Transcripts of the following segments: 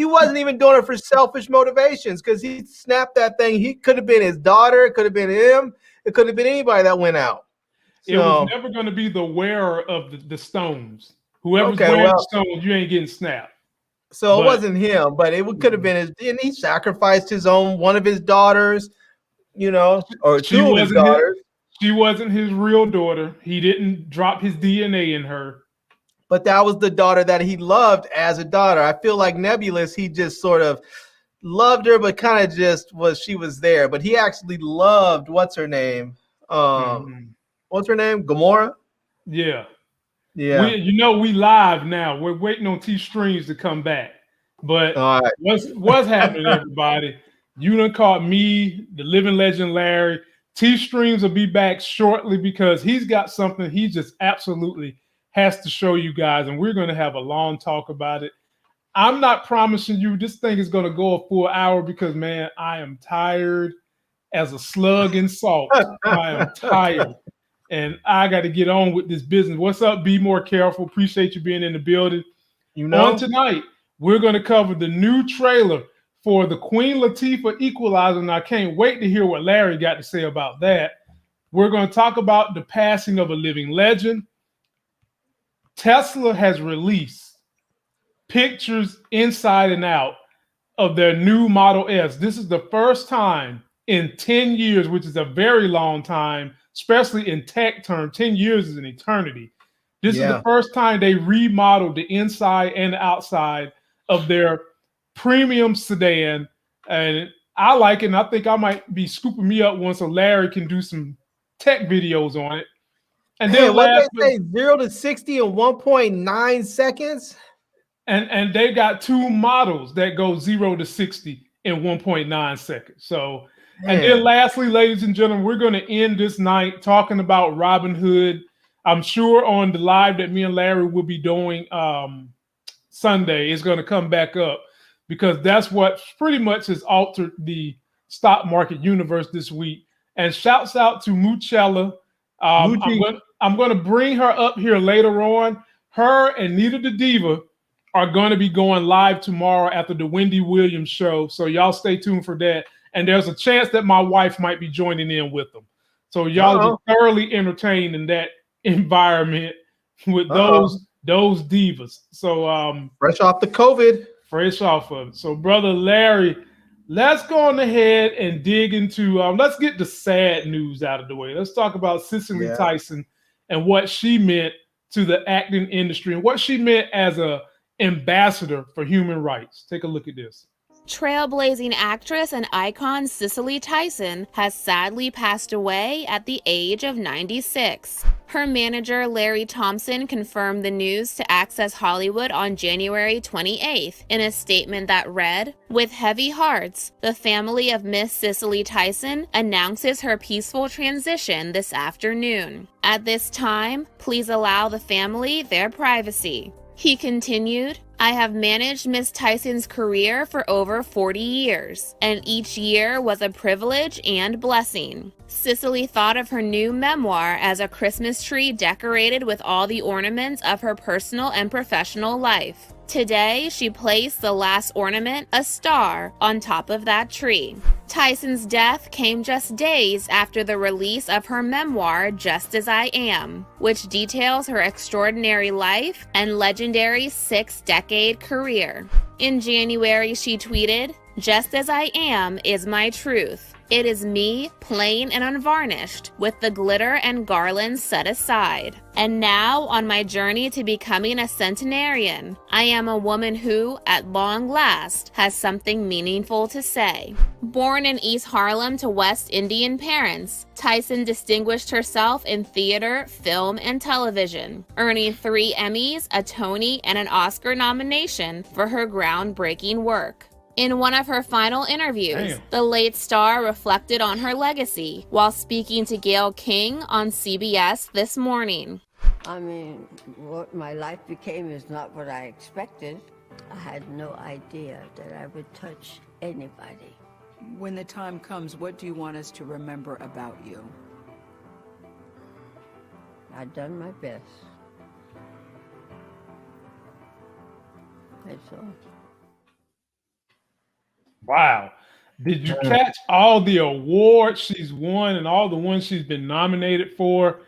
he wasn't even doing it for selfish motivations because he snapped that thing. He could have been his daughter. It could have been him. It could have been anybody that went out. It was never going to be the wearer of the stones. Whoever's okay, wearing well, the stones, you ain't getting snapped. so it wasn't him, but it could have been his. And he sacrificed one of his daughters, or two of his daughters. She wasn't his real daughter. He didn't drop his DNA in her. But that was the daughter that he loved as a daughter. I feel like Nebulous, he just sort of loved her, but kind of just she was there. But he actually loved, what's her name? What's her name? Gamora? Yeah. Yeah. We live now. We're waiting on T-Streams to come back. But what's happening, everybody? You done caught me, the living legend Larry. T-Streams will be back shortly because he's got something he just absolutely has to show you guys, and we're going to have a long talk about it. I'm not promising you this thing is going to go a full hour because, man, I am tired as a slug in salt. I am tired, and I got to get on with this business. What's up? Be more careful. Appreciate you being in the building. On tonight, we're going to cover the new trailer for the Queen Latifah Equalizer, and I can't wait to hear what Larry got to say about that. We're going to talk about the passing of a living legend. Tesla has released pictures inside and out of their new Model S. This is the first time in 10 years, which is a very long time, especially in tech terms. 10 years is an eternity. This is the first time they remodeled the inside and outside of their premium sedan. And I like it, and I think I might be scooping me up one so Larry can do some tech videos on it. And then what they say, 0 to 60 in 1.9 seconds? And they got two models that go 0 to 60 in 1.9 seconds. So, and then lastly, ladies and gentlemen, we're going to end this night talking about Robinhood. I'm sure on the live that me and Larry will be doing Sunday is going to come back up because that's what pretty much has altered the stock market universe this week. And shouts out to Muchella. I'm going to bring her up here later on. Her and Nita the Diva are going to be going live tomorrow after the Wendy Williams show. So y'all stay tuned for that. And there's a chance that my wife might be joining in with them. So y'all be thoroughly entertained in that environment with those divas. So fresh off the COVID. Fresh off of it. So brother Larry, let's go on ahead and dig into, let's get the sad news out of the way. Let's talk about Cicely Tyson and what she meant to the acting industry and what she meant as a ambassador for human rights. Take a look at this. Trailblazing actress and icon Cicely Tyson has sadly passed away at the age of 96. Her manager Larry Thompson confirmed the news to Access Hollywood on January 28th in a statement that read, "With heavy hearts, the family of Miss Cicely Tyson announces her peaceful transition this afternoon. At this time, please allow the family their privacy." He continued, "I have managed Miss Tyson's career for over 40 years, and each year was a privilege and blessing." Cicely thought of her new memoir as a Christmas tree decorated with all the ornaments of her personal and professional life. Today, she placed the last ornament, a star, on top of that tree. Tyson's death came just days after the release of her memoir, Just As I Am, which details her extraordinary life and legendary 6-decade career. In January, she tweeted, "Just as I am is my truth. It is me, plain and unvarnished, with the glitter and garlands set aside. And now, on my journey to becoming a centenarian, I am a woman who, at long last, has something meaningful to say." Born in East Harlem to West Indian parents, Tyson distinguished herself in theater, film, and television, earning 3 Emmys, a Tony, and an Oscar nomination for her groundbreaking work. In one of her final interviews, the late star reflected on her legacy while speaking to Gayle King on CBS this morning. I mean, what my life became is not what I expected. I had no idea that I would touch anybody. When the time comes, what do you want us to remember about you? I've done my best. That's all. Wow. Did you catch all the awards she's won and all the ones she's been nominated for?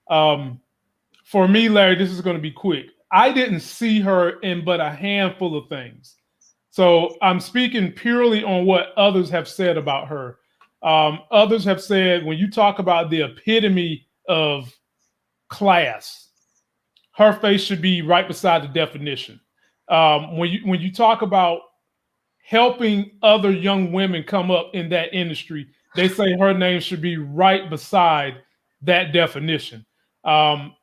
For me, Larry, this is going to be quick. I didn't see her in but a handful of things. So I'm speaking purely on what others have said about her. Others have said when you talk about the epitome of class, her face should be right beside the definition. When you talk about helping other young women come up in that industry, they say her name should be right beside that definition. Um,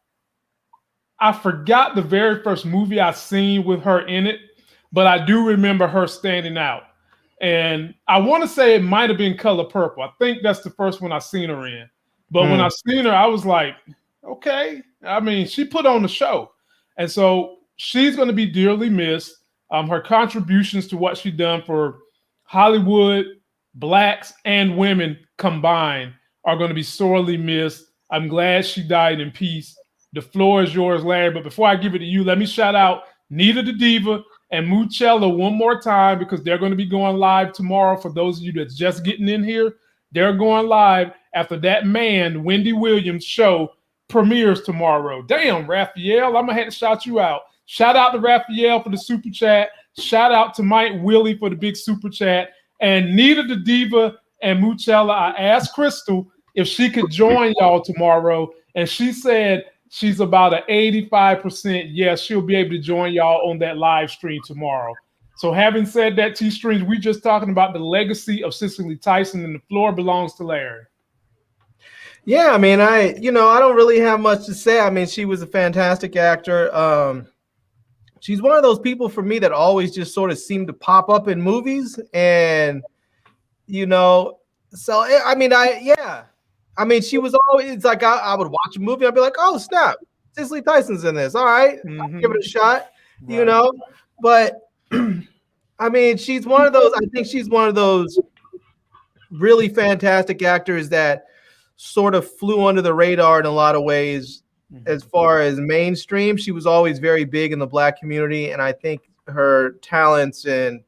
I forgot the very first movie I seen with her in it, but I do remember her standing out. And I want to say it might have been Color Purple. I think that's the first one I seen her in. But when I seen her, I was like, okay. I mean, she put on the show. And so she's going to be dearly missed. Her contributions to what she done for Hollywood, blacks and women combined are going to be sorely missed. I'm glad she died in peace. The floor is yours, Larry. But before I give it to you, let me shout out Nita the Diva and Mucella one more time because they're going to be going live tomorrow. For those of you that's just getting in here, they're going live after that man, Wendy Williams show premieres tomorrow. Damn, Raphael, I'm going to have to shout you out. Shout out to Raphael for the super chat. Shout out to Mike Willie for the big super chat. And Nita the Diva and Mucella, I asked Crystal if she could join y'all tomorrow. And she said she's about an 85% yes, she'll be able to join y'all on that live stream tomorrow. So having said that, T-Strings, we just talking about the legacy of Cicely Tyson, and the floor belongs to Larry. Yeah, I mean, I don't really have much to say. I mean, she was a fantastic actor. She's one of those people for me that always just sort of seemed to pop up in movies. And, so, I mean, she was always like, I would watch a movie. I'd be like, oh, snap, Cicely Tyson's in this. All right, I'll give it a shot, But, I mean, she's one of those, I think she's one of those really fantastic actors that sort of flew under the radar in a lot of ways. As far as mainstream, she was always very big in the Black community, and I think her talents and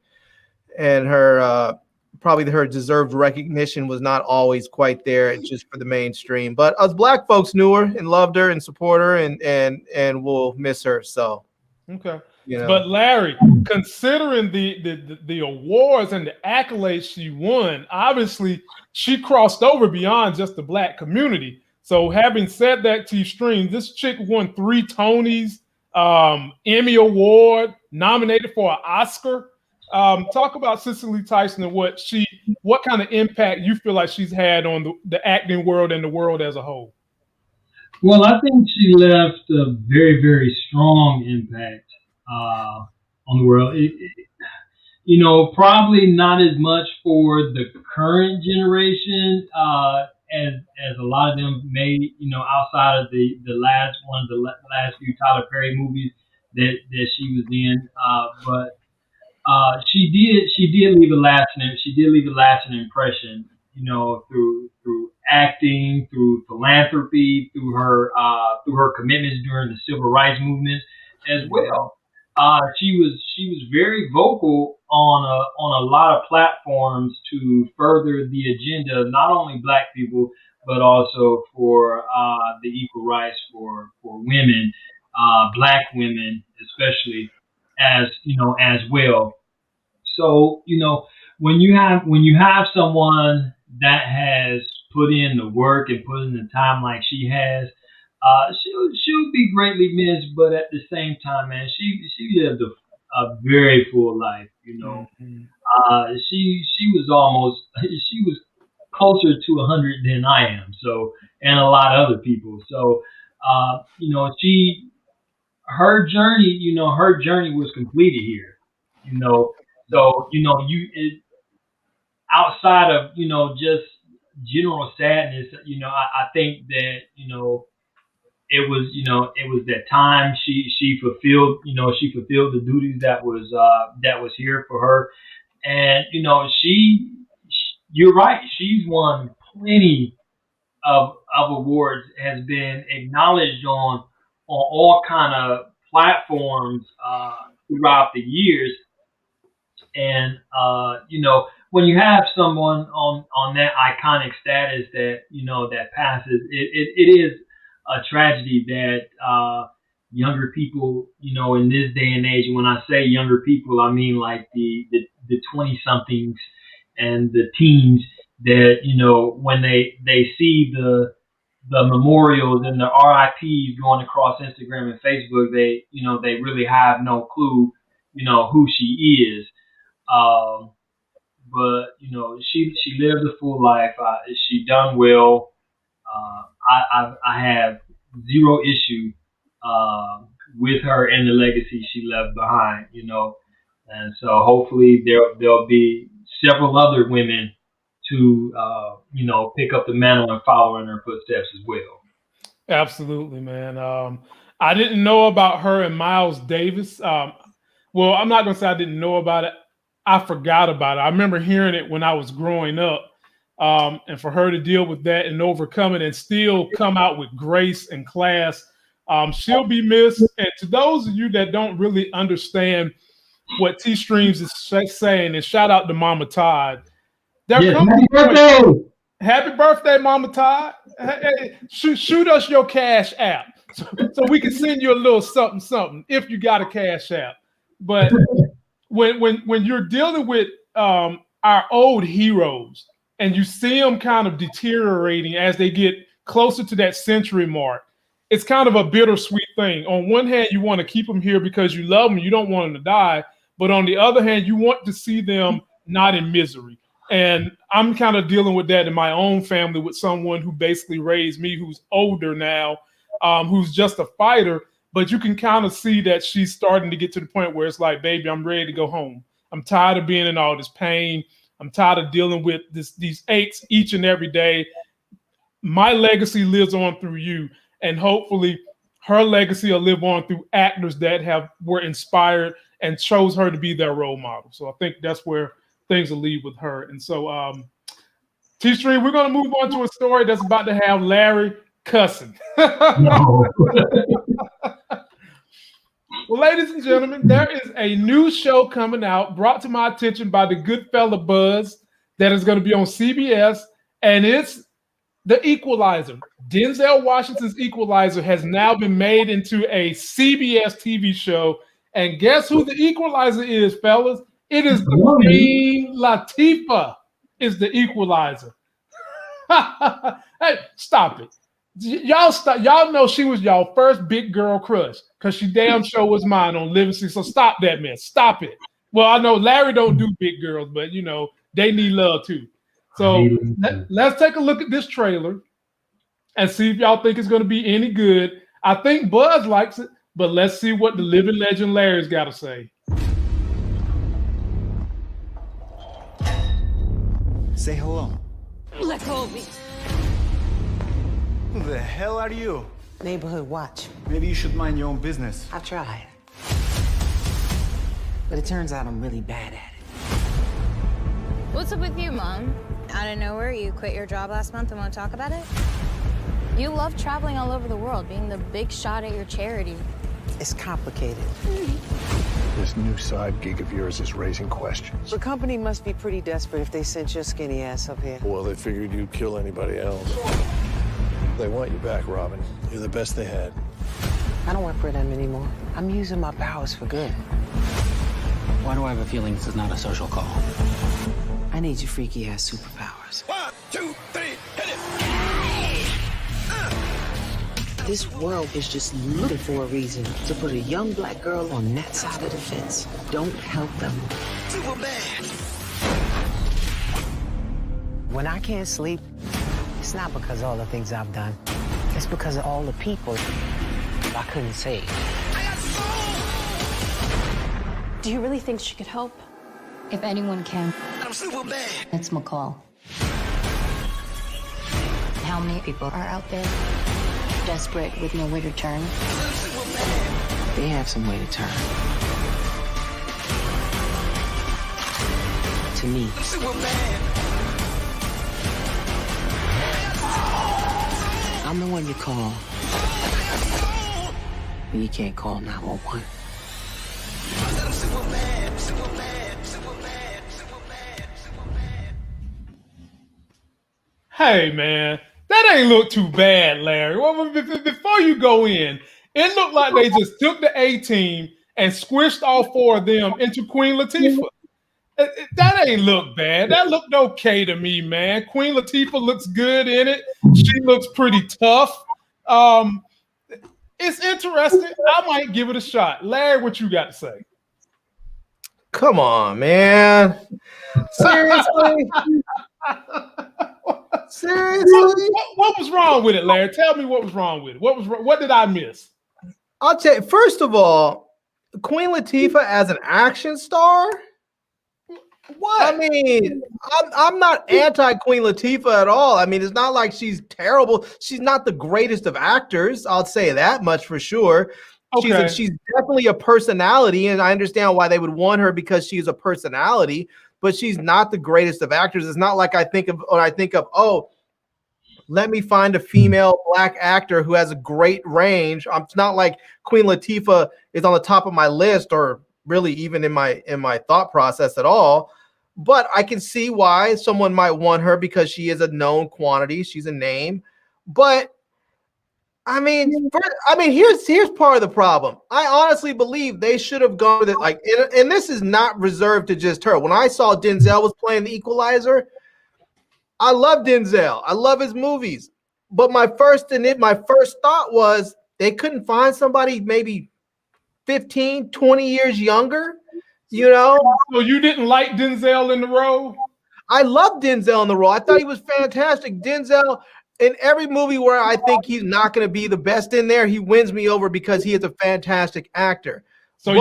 her probably her deserved recognition was not always quite there just for the mainstream. But us Black folks knew her and loved her and support her, and will miss her. So okay. But Larry, considering the awards and the accolades she won, obviously she crossed over beyond just the Black community. So having said that, T-Stream, this chick won 3 Tonys, Emmy Award, nominated for an Oscar. Talk about Cicely Tyson and what kind of impact you feel like she's had on the acting world and the world as a whole. Well, I think she left a very, very strong impact on the world. Probably not as much for the current generation as a lot of them may, outside of the last one of the last few Tyler Perry movies that she was in. But she did leave a lasting impression, through acting, through philanthropy, through her commitments during the civil rights movement as well. She was very vocal on a lot of platforms to further the agenda of not only Black people but also for the equal rights for women, Black women especially, as well. So when you have someone that has put in the work and put in the time like she has, she'll be greatly missed. But at the same time, man, she lived a very full life. She was closer to 100 than I am. So, and a lot of other people. So, her journey was completed here. So outside of just general sadness, I think that it was that time she fulfilled the duties that was here for her, and you're right, she's won plenty of awards, has been acknowledged on all kind of platforms throughout the years. And when you have someone on that iconic status that that passes, it is a tragedy that younger people, in this day and age. And when I say younger people, I mean like the 20 somethings and the teens that when they see the memorials and the RIPs going across Instagram and Facebook, they really have no clue who she is. But she lived a full life. She done well. I have zero issue with her and the legacy she left behind. And so hopefully there'll be several other women to pick up the mantle and follow in her footsteps as well. Absolutely, man. I didn't know about her and Miles Davis. Well, I'm not gonna say I didn't know about it. I forgot about it. I remember hearing it when I was growing up. And for her to deal with that and overcome it and still come out with grace and class, she'll be missed. And to those of you that don't really understand what T Streams is saying, and shout out to Mama Todd. Happy birthday! Happy birthday, Mama Todd. Hey, shoot us your Cash App so we can send you a little something if you got a Cash App. But when you're dealing with our old heroes and you see them kind of deteriorating as they get closer to that century mark, it's kind of a bittersweet thing. On one hand, you want to keep them here because you love them, you don't want them to die. But on the other hand, you want to see them not in misery. And I'm kind of dealing with that in my own family with someone who basically raised me, who's older now, who's just a fighter. But you can kind of see that she's starting to get to the point where it's like, baby, I'm ready to go home. I'm tired of being in all this pain. I'm tired of dealing with these aches each and every day. My legacy lives on through you. And hopefully her legacy will live on through actors that were inspired and chose her to be their role model. So I think that's where things will lead with her. And so, T-Stream, we're going to move on to a story that's about to have Larry cussing. No. Well, ladies and gentlemen, there is a new show coming out brought to my attention by the good fella Buzz that is going to be on CBS, and it's The Equalizer. Denzel Washington's Equalizer has now been made into a CBS TV show, and guess who the Equalizer is, fellas? It is the Queen Latifah is the Equalizer. Hey, stop it. Y'all know she was y'all first big girl crush because she damn sure was mine on Living Sea. So stop that mess. Stop it. Well, I know Larry don't do big girls, but they need love too. So let's take a look at this trailer and see if y'all think it's going to be any good. I think Buzz likes it, but let's see what the living legend Larry's got to say. Say hello. Let go of me. Who the hell are you? Neighborhood watch. Maybe you should mind your own business. I've tried. But it turns out I'm really bad at it. What's up with you, Mom? Out of nowhere, you quit your job last month and want to talk about it? You love traveling all over the world, being the big shot at your charity. It's complicated. This new side gig of yours is raising questions. The company must be pretty desperate if they sent your skinny ass up here. Well, they figured you'd kill anybody else. They want you back, Robin. You're the best they had. I don't work for them anymore. I'm using my powers for good. Why do I have a feeling this is not a social call? I need your freaky ass superpowers. 1, 2, 3, hit it! This world is just looking for a reason to put a young black girl on that side of the fence. Don't help them. Superman! When I can't sleep, it's not because of all the things I've done. It's because of all the people I couldn't save. Do you really think she could help? If anyone can, I'm Superman! it's McCall. How many people are out there desperate with nowhere to turn? They have some way to turn. To me. Superman! I'm the one you call when you can't call 911. Superman, Superman, Superman, Superman, Superman. Hey, man, that ain't look too bad, Larry. Well, before you go in, it looked like they just took the A-team and squished all four of them into Queen Latifah. That ain't look bad. That looked okay to me, man. Queen Latifah looks good in it. She looks pretty tough. It's interesting. I might give it a shot. Larry, what you got to say? Come on, man. Seriously? Seriously? What was wrong with it, Larry? Tell me what was wrong with it. What did I miss? I'll tell you, first of all, Queen Latifah as an action star? What? I mean, I'm not anti-Queen Latifah at all. I mean, it's not like she's terrible. She's not the greatest of actors. I'll say that much for sure. Okay. She's definitely a personality, and I understand why they would want her because she's a personality, but she's not the greatest of actors. It's not like I think of, oh, let me find a female black actor who has a great range. It's not like Queen Latifah is on the top of my list or really even in my thought process at all. But I can see why someone might want her because she is a known quantity. She's a name. But I mean, here's part of the problem. I honestly believe they should have gone with it. And this is not reserved to just her. When I saw Denzel was playing the Equalizer, I love Denzel. I love his movies. But my first thought was they couldn't find somebody maybe 15, 20 years younger. You know, so you didn't like Denzel in the role? I love Denzel in the role. I thought he was fantastic. Denzel, in every movie where I think he's not going to be the best in there, he wins me over because he is a fantastic actor. So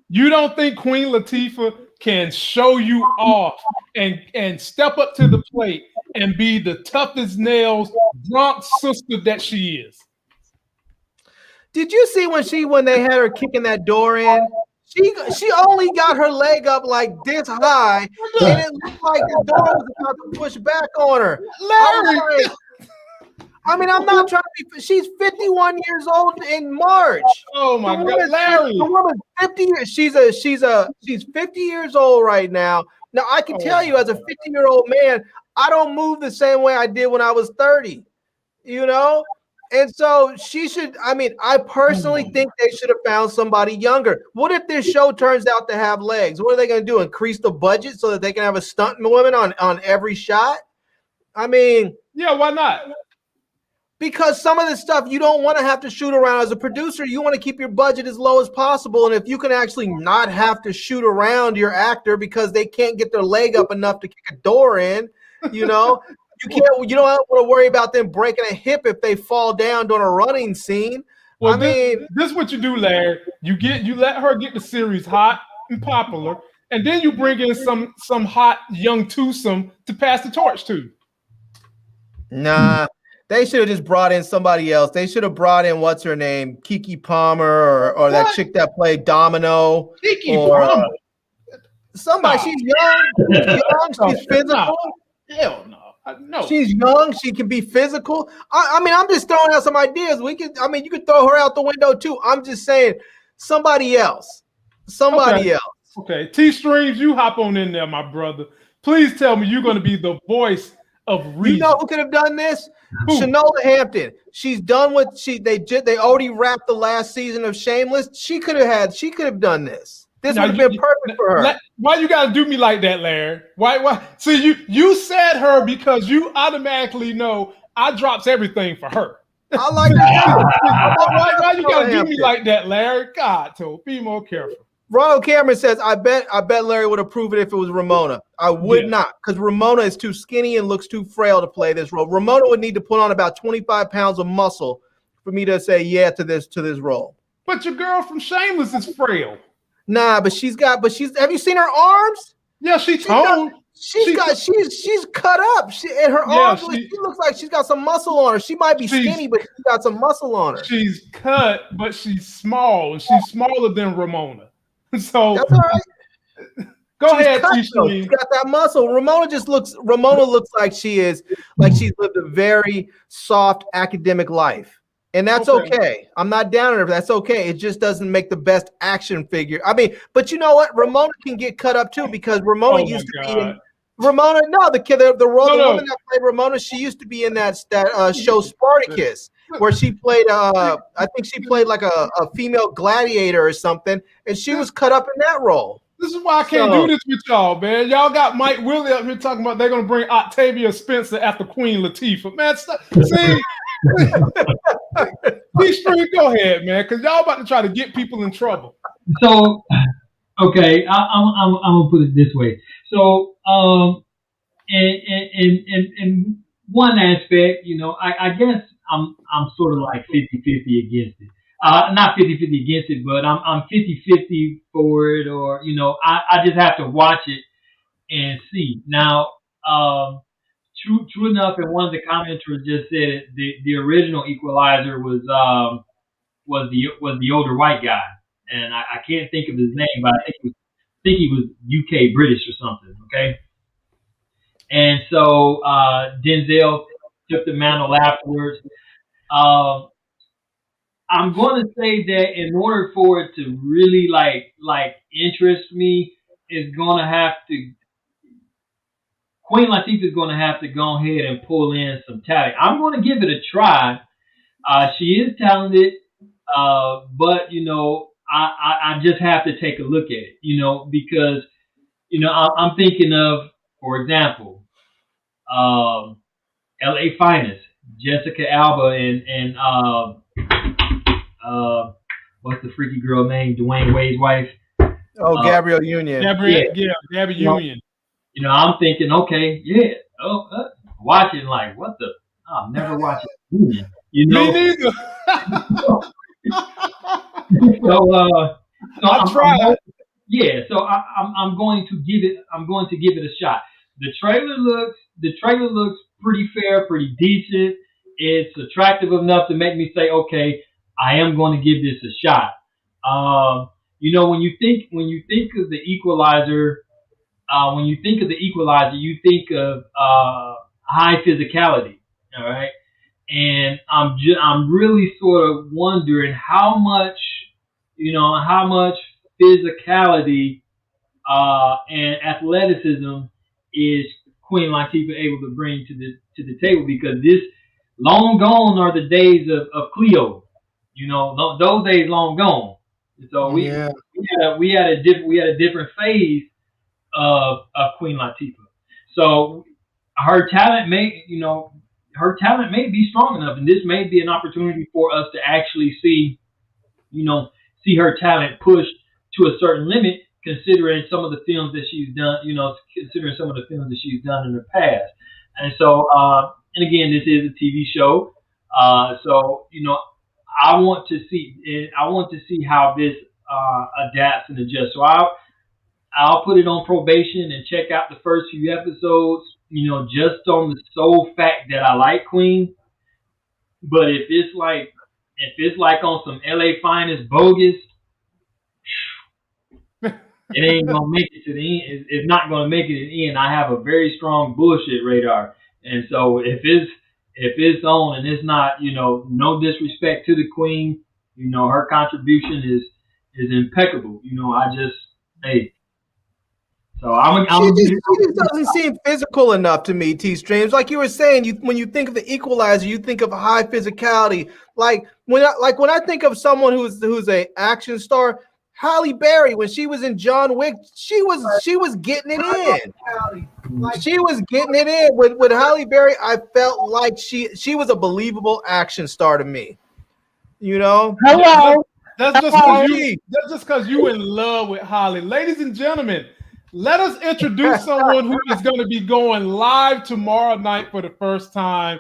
you don't think Queen Latifah can show you off and step up to the plate and be the toughest nails drunk sister that she is? Did you see when they had her kicking that door in? She only got her leg up like this high, and it looked like the door was about to push back on her. Larry, I'm not trying to be. She's 51 years old in March. Oh my God, Larry! The woman's 50 years. She's 50 years old right now. Now I can tell you, as a 50-year-old man, I don't move the same way I did when I was 30. You know. And so she should, I personally think they should have found somebody younger. What if this show turns out to have legs? What are they going to do? Increase the budget so that they can have a stunt woman on every shot? Yeah, why not? Because some of the stuff you don't want to have to shoot around as a producer. You want to keep your budget as low as possible. And if you can actually not have to shoot around your actor because they can't get their leg up enough to kick a door in, you know. You don't want to worry about them breaking a hip if they fall down during a running scene. Well, this is what you do, Larry. You let her get the series hot and popular, and then you bring in some hot young twosome to pass the torch to. Nah, they should have just brought in somebody else. They should have brought in what's her name, Keke Palmer, or that chick that played Domino. Keke Palmer. Somebody. She's young. She's physical. Hell no. No. She's young. She can be physical. I'm just throwing out some ideas. You could throw her out the window too. I'm just saying somebody else. Somebody else. Okay. T-Streams, you hop on in there, my brother. Please tell me you're going to be the voice of reason. You know who could have done this? Shanola Hampton. She's done with they already wrapped the last season of Shameless. She could have done this. This would have been perfect for her. Why you gotta do me like that, Larry? Why? See, you said her because you automatically know I drops everything for her. I like that. Why you gotta do me like that, Larry? God, to be more careful. Ronald Cameron says, I bet Larry would approve it if it was Ramona. I would not, because Ramona is too skinny and looks too frail to play this role. Ramona would need to put on about 25 pounds of muscle for me to say yeah to this role. But your girl from Shameless is frail. Nah, but have you seen her arms? Yeah, she's toned. She's cut up. Her arms, she looks like she's got some muscle on her. She might be skinny, but she's got some muscle on her. She's cut, but she's small, and she's smaller than Ramona. So that's all right. Go ahead, She's got that muscle. Ramona looks like she's lived a very soft academic life. And that's okay. I'm not down on her. That's okay. It just doesn't make the best action figure. But you know what? Ramona can get cut up too because Ramona used to be Ramona, no, the role, No, the no. woman that played Ramona, she used to be in that show Spartacus, where she played, I think she played like a female gladiator or something, and she was cut up in that role. This is why I can't do this with y'all, man. Y'all got Mike Willie up here talking about they're gonna bring Octavia Spencer after Queen Latifah. Man, see, T-Stream, go ahead, man, because y'all about to try to get people in trouble. So, okay, I'm gonna put it this way. So, in one aspect, you know, I guess I'm sort of like 50-50 against it. Not 50-50 against it, but I'm 50-50 for it, or, you know, I just have to watch it and see. Now, true enough, and one of the commenters just said it, the original Equalizer was the older white guy, and I can't think of his name, but I think he was UK British or something. Okay, and so Denzel took the mantle afterwards. I'm going to say that in order for it to really like interest me, it's going to have to. Queen Latifah is going to have to go ahead and pull in some talent. I'm going to give it a try. She is talented, but you know, I just have to take a look at it, you know, because you know I'm thinking of, for example, L.A. Finest, Jessica Alba, and what's the freaky girl name? Dwayne Wade's wife. Oh, Gabrielle Union. Gabby Union. You know, I'm thinking, okay, yeah, watching like what the? I'm never watching Union. You know, me neither. so I tried. So I'm going to give it a shot. The trailer looks pretty fair, pretty decent. It's attractive enough to make me say, okay, I am going to give this a shot. You know, when you think of the Equalizer, you think of high physicality. All right. And I'm really sort of wondering how much physicality and athleticism is Queen Latifah able to bring to the table, because this long gone are the days of Cleo. You know, those days long gone. So we had a different phase of Queen Latifah. So her talent may be strong enough, and this may be an opportunity for us to actually see her talent pushed to a certain limit, considering some of the films that she's done, in the past. And so, and again, this is a TV show. So, you know, I want to see how this adapts and adjusts. So I'll put it on probation and check out the first few episodes, you know, just on the sole fact that I like Queen. But if it's like on some LA Finest bogus, it ain't gonna make it to the end. It's not gonna make it to the end. I have a very strong bullshit radar, and so if it's on and it's not, you know, no disrespect to the Queen, you know, her contribution is impeccable. You know, So she just doesn't seem physical enough to me, T-Streams. Like you were saying, when you think of the Equalizer, you think of high physicality. Like when I think of someone who's a action star, Halle Berry, when she was in John Wick, she was getting it in. She was getting it in. With Halle Berry, I felt like she was a believable action star to me. You know? Hello. That's just because you in love with Halle. Ladies and gentlemen, let us introduce someone who is going to be going live tomorrow night for the first time.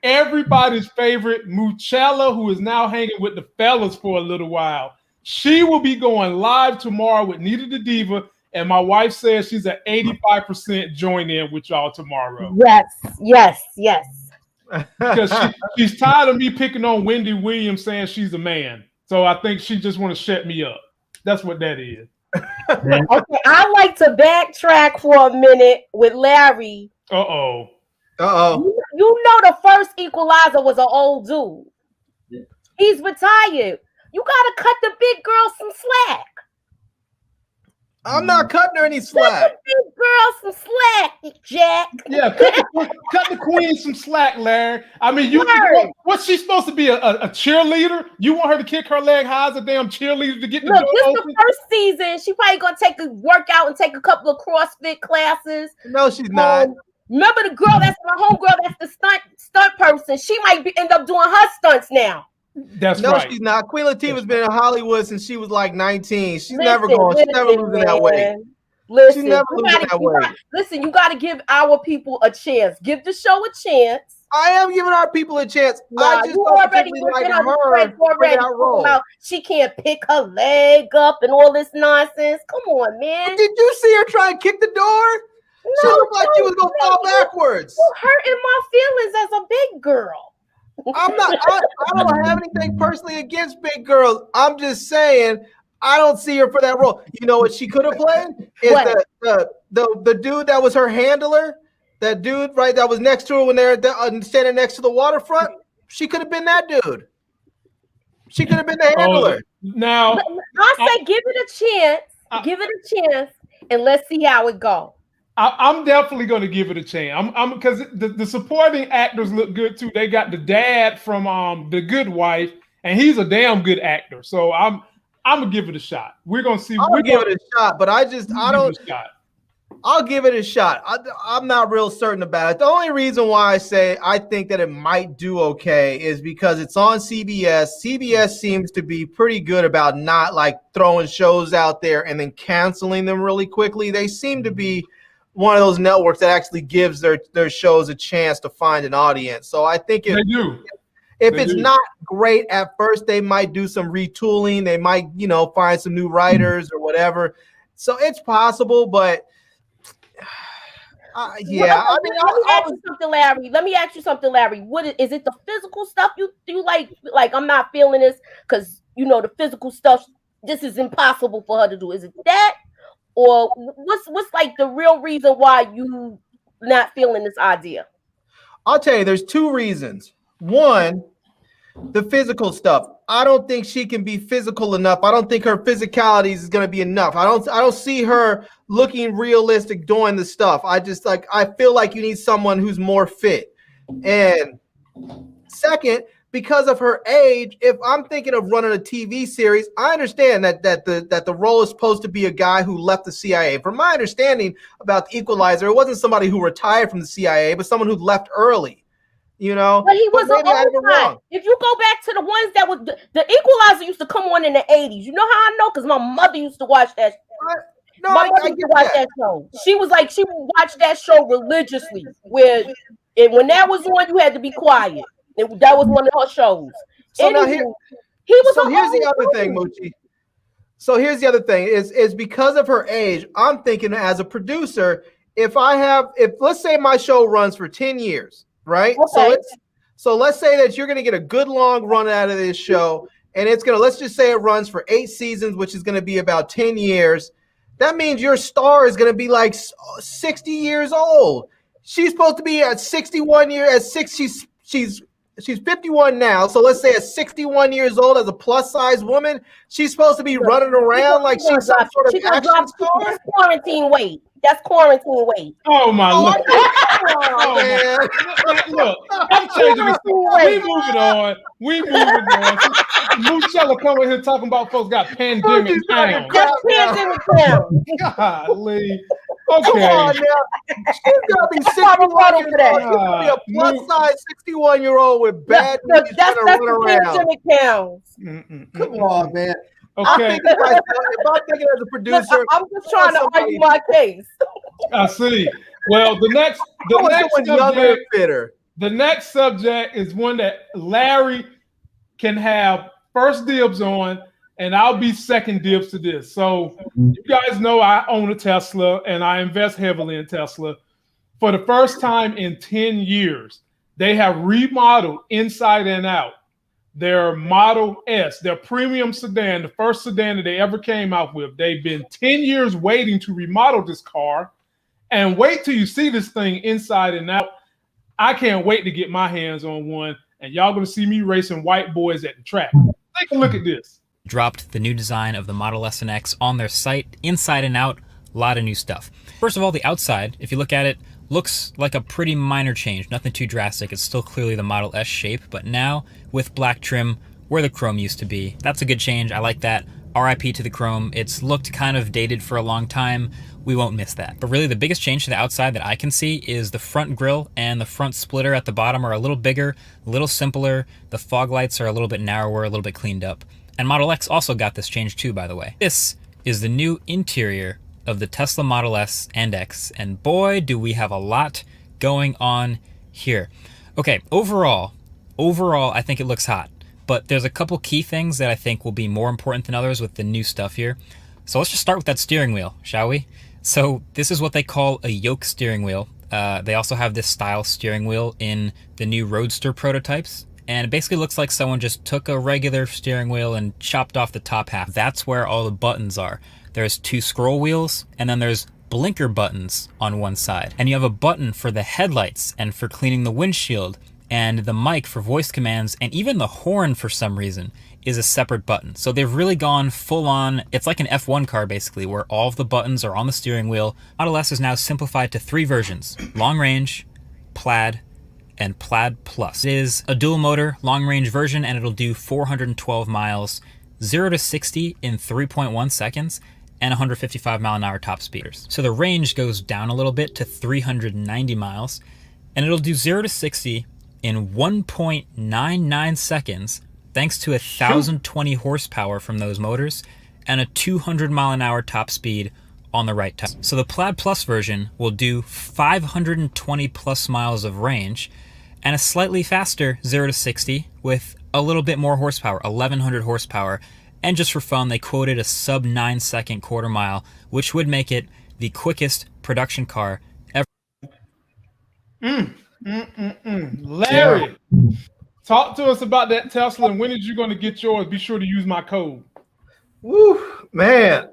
Everybody's favorite Muchella, who is now hanging with the fellas for a little while. She will be going live tomorrow with Nita the Diva, and my wife says she's at 85% join in with y'all tomorrow. Yes. Because she's tired of me picking on Wendy Williams saying she's a man. So I think she just want to shut me up. That's what that is. Okay, I like to backtrack for a minute with Larry. Uh-oh. You know the first Equalizer was an old dude. Yeah. He's retired. You gotta cut the big girl some slack. I'm not cutting her any slack. Cut the big girl some slack. Yeah, cut the queen some slack, Larry. I mean, what's she supposed to be, a cheerleader? You want her to kick her leg high as a damn cheerleader to get the door this open? the first season. She probably gonna take a workout and take a couple of CrossFit classes. No, she's not. Remember the girl that's my homegirl, that's the stunt person. She might end up doing her stunts now. That's no, right. She's not. Queen Latifah's been in Hollywood since she was like 19. She's never losing that weight. Listen, She's never losing that weight. Listen, you got to give our people a chance. Give the show a chance. I am giving our people a chance. Nah, I just you don't already like been her for that role. about she can't pick her leg up and all this nonsense. Come on, man. Did you see her try and kick the door? She looked like she was gonna fall backwards. You're hurting my feelings as a big girl. I'm not. I don't have anything personally against big girls. I'm just saying I don't see her for that role. You know what she could have played is the dude that was her handler. That dude, right, that was next to her when they were standing next to the waterfront. She could have been that dude. She could have been the handler. Now, I say give it a chance. Give it a chance, and let's see how it goes. I'm definitely going to give it a chance. I'm because the supporting actors look good too. They got the dad from The Good Wife, and he's a damn good actor. So I'm gonna give it a shot. We're gonna see. I'll give it a shot, but I don't. I'll give it a shot. I'm not real certain about it. The only reason why I say I think that it might do okay is because it's on CBS. CBS seems to be pretty good about not like throwing shows out there and then canceling them really quickly. They seem to be one of those networks that actually gives their shows a chance to find an audience. So I think they do. If it's not great at first, they might do some retooling. They might, find some new writers or whatever. So it's possible, but yeah. Let me ask you something, Larry. What is it? The physical stuff you like? Like, I'm not feeling this because the physical stuff. This is impossible for her to do. Is it that, or what's like the real reason why you not feeling this idea? I'll tell you. There's two reasons. One, the physical stuff. I don't think she can be physical enough. I don't think her physicality is going to be enough. I don't see her looking realistic doing the stuff. I feel like you need someone who's more fit. And second, because of her age, if I'm thinking of running a TV series, I understand that the role is supposed to be a guy who left the CIA. From my understanding about the Equalizer, it wasn't somebody who retired from the CIA, but someone who left early. But he was an old guy. If you go back to the ones that was the Equalizer used to come on in the 80s. You know how I know? Because my mother used to watch that. My mother used to watch that show. She would watch that show religiously. When that was on, you had to be quiet. That was one of her shows. So now here's the other thing, Moochie. So here's the other thing is because of her age, I'm thinking as a producer, if let's say my show runs for 10 years. Right. Okay. So let's say that you're going to get a good long run out of this show, and let's just say it runs for 8 seasons, which is going to be about 10 years. That means your star is going to be like 60 years old. She's supposed to be at 61 years. At 6, she's 51 now. So let's say at 61 years old, as a plus size woman, she's supposed to be running around like she's some sort of action star. That's quarantine weight. That's quarantine weight. Oh my Lord! Man. Look, I'm changing this. We moving on. Moochella coming here talking about folks got pandemic pounds. That's pandemic pounds. Golly. Okay. Come on now. She's gonna be 61 years old. She's gonna be a plus size 61-year-old with bad knees trying to run around. Pandemic pounds. Come on, man. Okay. If I'm thinking as a producer, I'm just trying to argue my case. I see. Well, the next subject is one that Larry can have first dibs on, and I'll be second dibs to this. So you guys know I own a Tesla, and I invest heavily in Tesla. For the first time in 10 years, they have remodeled inside and out their Model S, their premium sedan, the first sedan that they ever came out with. They've been 10 years waiting to remodel this car, and wait till you see this thing inside and out. I can't wait to get my hands on one, and y'all gonna see me racing white boys at the track. Take a look at this. Dropped the new design of the Model S and X on their site, inside and out, a lot of new stuff. First of all, the outside, if you look at it, Looks like a pretty minor change, nothing too drastic. It's still clearly the Model S shape, but now with black trim where the chrome used to be. That's a good change. I like that. RIP to the chrome. It's looked kind of dated for a long time. We won't miss that. But really the biggest change to the outside that I can see is the front grille and the front splitter at the bottom are a little bigger, a little simpler. The fog lights are a little bit narrower, a little bit cleaned up. And Model X also got this change too, by the way. This is the new interior of the Tesla Model S and X, and boy, do we have a lot going on here. Okay, overall, I think it looks hot, but there's a couple key things that I think will be more important than others with the new stuff here. So let's just start with that steering wheel, shall we? So this is what they call a yoke steering wheel. They also have this style steering wheel in the new Roadster prototypes. And it basically looks like someone just took a regular steering wheel and chopped off the top half. That's where all the buttons are. There's 2 scroll wheels, and then there's blinker buttons on one side. And you have a button for the headlights and for cleaning the windshield, and the mic for voice commands, and even the horn for some reason is a separate button. So they've really gone full on. It's like an F1 car basically, where all of the buttons are on the steering wheel. Model S is now simplified to 3 versions: long range, plaid, and Plaid Plus. It is a dual motor long range version, and it'll do 412 miles, 0 to 60 in 3.1 seconds, and 155 mile an hour top speeders. So the range goes down a little bit to 390 miles, and it'll do 0 to 60 in 1.99 seconds, thanks to 1,020 horsepower from those motors and a 200 mile an hour top speed on the right tire. So the Plaid Plus version will do 520 plus miles of range and a slightly faster 0 to 60 with a little bit more horsepower, 1,100 horsepower. And just for fun, they quoted a sub 9 second quarter mile, which would make it the quickest production car ever. Larry, talk to us about that Tesla, and when is you going to get yours? Be sure to use my code. Woo, man.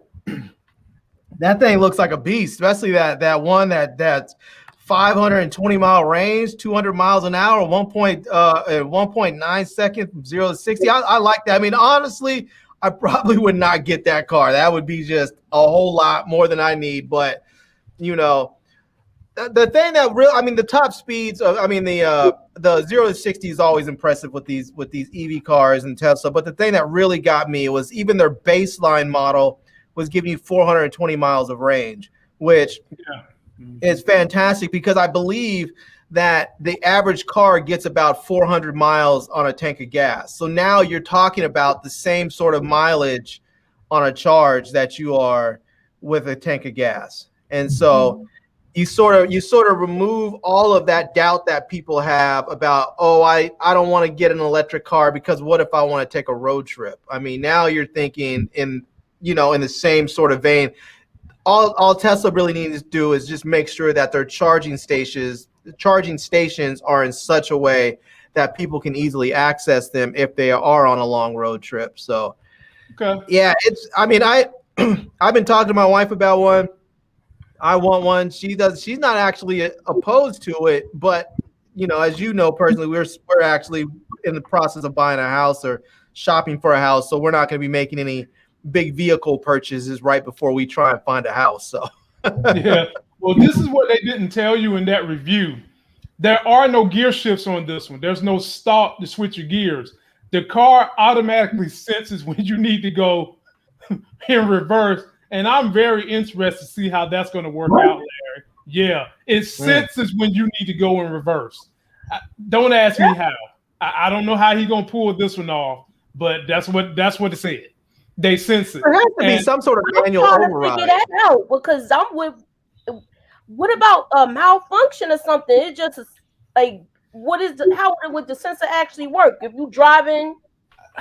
That thing looks like a beast, especially that one that's 520 mile range, 200 miles an hour, 1.9 seconds from 0 to 60. I like that. I mean, honestly, I probably would not get that car. That would be just a whole lot more than I need. But, you know, the thing that really, I mean, the top speeds of, I mean, the 0 to 60 is always impressive with these EV cars and Tesla. But the thing that really got me was even their baseline model was giving you 420 miles of range, which is fantastic because I believe that the average car gets about 400 miles on a tank of gas. So now you're talking about the same sort of mileage on a charge that you are with a tank of gas. And so you sort of remove all of that doubt that people have about, oh, I don't want to get an electric car because what if I want to take a road trip? I mean, now you're thinking in the same sort of vein. All Tesla really needs to do is just make sure that their charging stations are in such a way that people can easily access them if they are on a long road trip. So, yeah, I've been talking to my wife about one. I want one. She's not actually opposed to it, but as you know personally, we're actually in the process of buying a house or shopping for a house, so we're not going to be making any big vehicle purchases right before we try and find a house. So yeah, well, this is what they didn't tell you in that review. There are no gear shifts on this one. There's no stop to switch your gears. The car automatically senses when you need to go in reverse, and I'm very interested to see how that's going to work out, Larry. Yeah, it senses when you need to go in reverse. Don't ask me how. I don't know how he's going to pull this one off, but that's what it said. They sense it. There has to be some sort of manual override. Figure that out because I'm with. What about a malfunction or something? It just like how would the sensor actually work? If you driving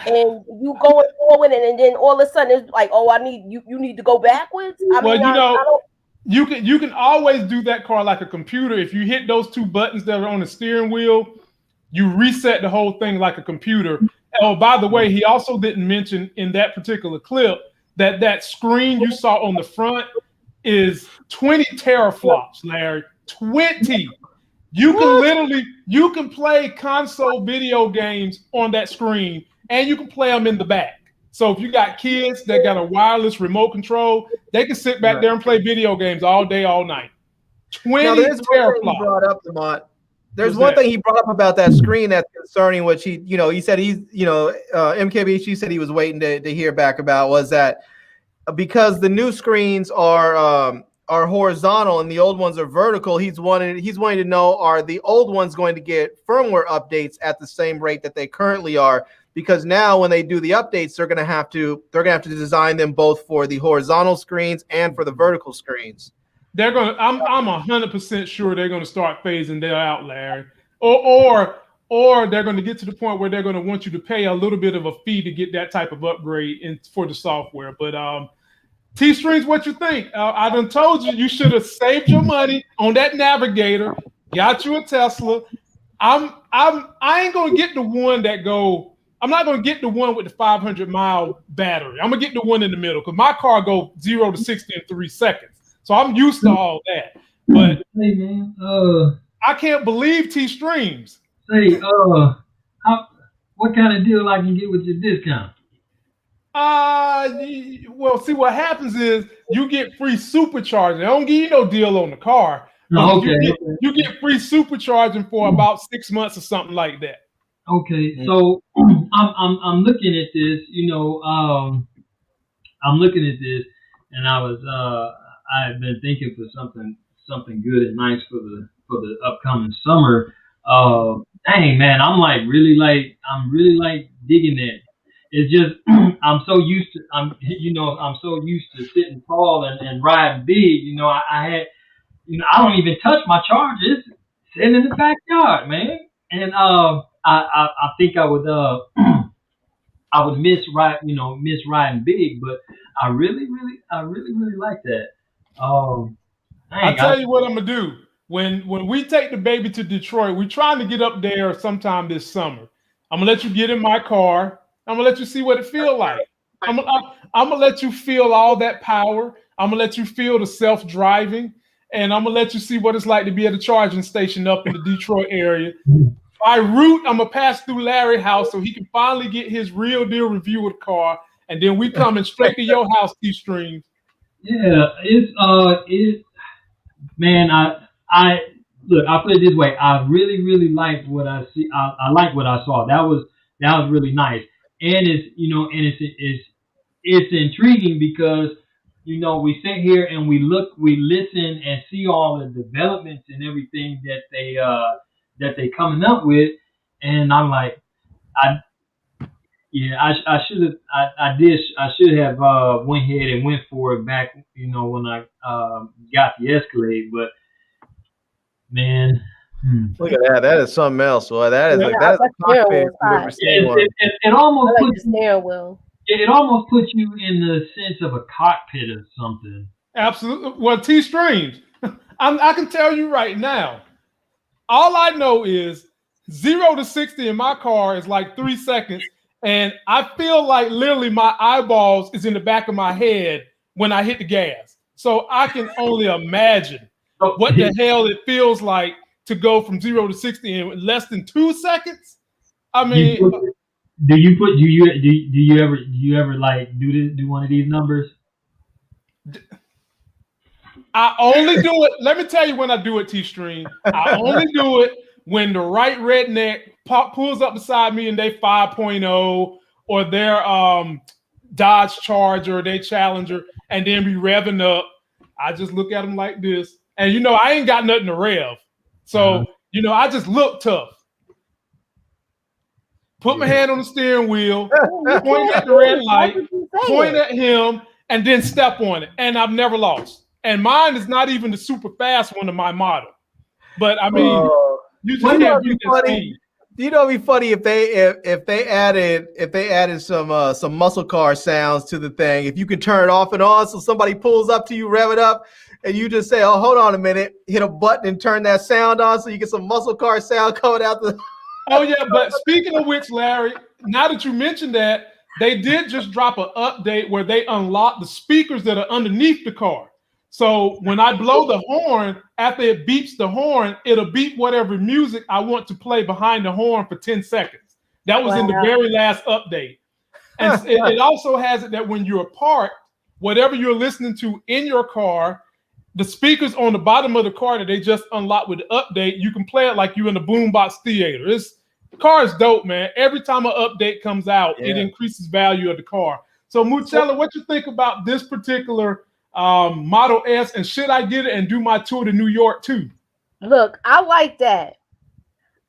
and you going forward and then all of a sudden it's like, oh, you need to go backwards. You can always do that car like a computer. If you hit those 2 buttons that are on the steering wheel, you reset the whole thing like a computer. Oh, by the way, he also didn't mention in that particular clip that screen you saw on the front is 20 teraflops, Larry. 20. You can play console video games on that screen, and you can play them in the back. So if you got kids that got a wireless remote control, they can sit back there and play video games all day, all night. Now, 20 there's one thing he teraflops. brought up, Lamont. There's What's one that? thing he brought up about that screen that's concerning, which he said MKBHD said he was waiting to hear back about, was that because the new screens are horizontal and the old ones are vertical, he's wanting to know, are the old ones going to get firmware updates at the same rate that they currently are? Because now when they do the updates, they're gonna have to design them both for the horizontal screens and for the vertical screens. They're gonna. I'm 100% sure they're gonna start phasing that out, Larry. Or they're gonna get to the point where they're gonna want you to pay a little bit of a fee to get that type of upgrade for the software. But T-Strings, what you think? I done told you should have saved your money on that Navigator. Got you a Tesla. I ain't gonna get the one that go. I'm not gonna get the one with the 500-mile battery. I'm gonna get the one in the middle because my car go 0 to 60 in 3 seconds. So I'm used to all that. But hey man, I can't believe T-Streams. Say, what kind of deal I can get with your discount? Well, see, what happens is you get free supercharging. They don't give you no deal on the car. Oh, okay. You get free supercharging for about 6 months or something like that. Okay, so I'm looking at this, I'm looking at this, and I've been thinking for something good and nice for the upcoming summer. Dang man, I'm really digging it. It's just I'm so used to sitting tall and riding big. I had I don't even touch my charger. It's sitting in the backyard, man. And I think I would miss riding big, but I really like that. I tell you what I'm gonna do. When we take the baby to Detroit, we're trying to get up there sometime this summer. I'm gonna let you get in my car. I'm gonna let you see what it feels like. I'm gonna let you feel all that power. I'm gonna let you feel the self-driving, and I'm gonna let you see what it's like to be at a charging station up in the Detroit area. By route, I'm gonna pass through Larry's house so he can finally get his real deal review of the car, and then we coming straight to your house, T-Streams. Yeah, man, I look, I'll put it this way. I really like what I see. I like what I saw. That was really nice. And it's intriguing because, we sit here and we listen and see all the developments and everything that they coming up with. And I'm like, I should have went ahead and went for it back, when I got the Escalade, but man, look at that. That is something else, boy. That is that is a cockpit if you've ever seen one. It almost puts the steering wheel. It almost puts you in the sense of a cockpit or something. Absolutely. Well, T-Streams, I can tell you right now, all I know is 0 to 60 in my car is like 3 seconds. And I feel like literally my eyeballs is in the back of my head when I hit the gas. So I can only imagine what the hell it feels like to go from 0 to 60 in less than 2 seconds. I mean, do you ever like do one of these numbers? I only do it. Let me tell you when I do it, T-Stream. I only do it when the right redneck pulls up beside me and they 5.0 or their Dodge Charger or their Challenger, and then be revving up. I just look at them like this, and I ain't got nothing to rev, so I just look tough. Put my hand on the steering wheel, point at the red light, point at him, and then step on it. And I've never lost. And mine is not even the super fast one of my model. But I mean, you just can't beat that speed. It'd be funny if they added some muscle car sounds to the thing. If you can turn it off and on, so somebody pulls up to you, rev it up, and you just say, "Oh, hold on a minute," hit a button and turn that sound on, so you get some muscle car sound coming out the. Oh yeah, but speaking of which, Larry, now that you mentioned that, they did just drop an update where they unlock the speakers that are underneath the car. So when I blow the horn, after it beeps the horn, it'll beep whatever music I want to play behind the horn for 10 seconds. That was in the very last update. And it also has it that when you're parked, whatever you're listening to in your car, the speakers on the bottom of the car that they just unlocked with the update, you can play it like you in the boombox theater. The car is dope, man. Every time an update comes out, it increases value of the car. So Muchella, what you think about this particular Model S, and should I get it and do my tour to New York too? Look, I like that.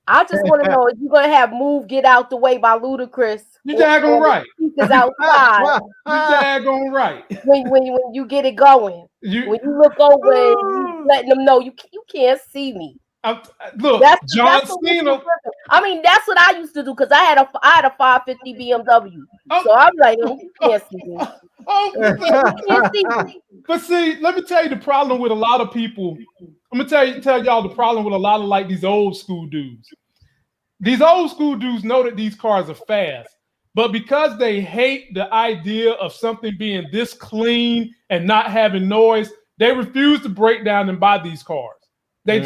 I just want to know if you're gonna have "Move Get Out the Way" by Ludacris. You daggone right. Speakers outside. You daggone right. When you get it going, when you look over, and letting them know you can't see me. Look, John Cena. I mean, that's what I used to do because I had a 550 BMW. So I'm like, you can't see me. You can't see me. But see, let me tell you the problem with a lot of people. I'm gonna tell y'all the problem with a lot of like these old school dudes. These old school dudes know that these cars are fast, but because they hate the idea of something being this clean and not having noise, they refuse to break down and buy these cars. They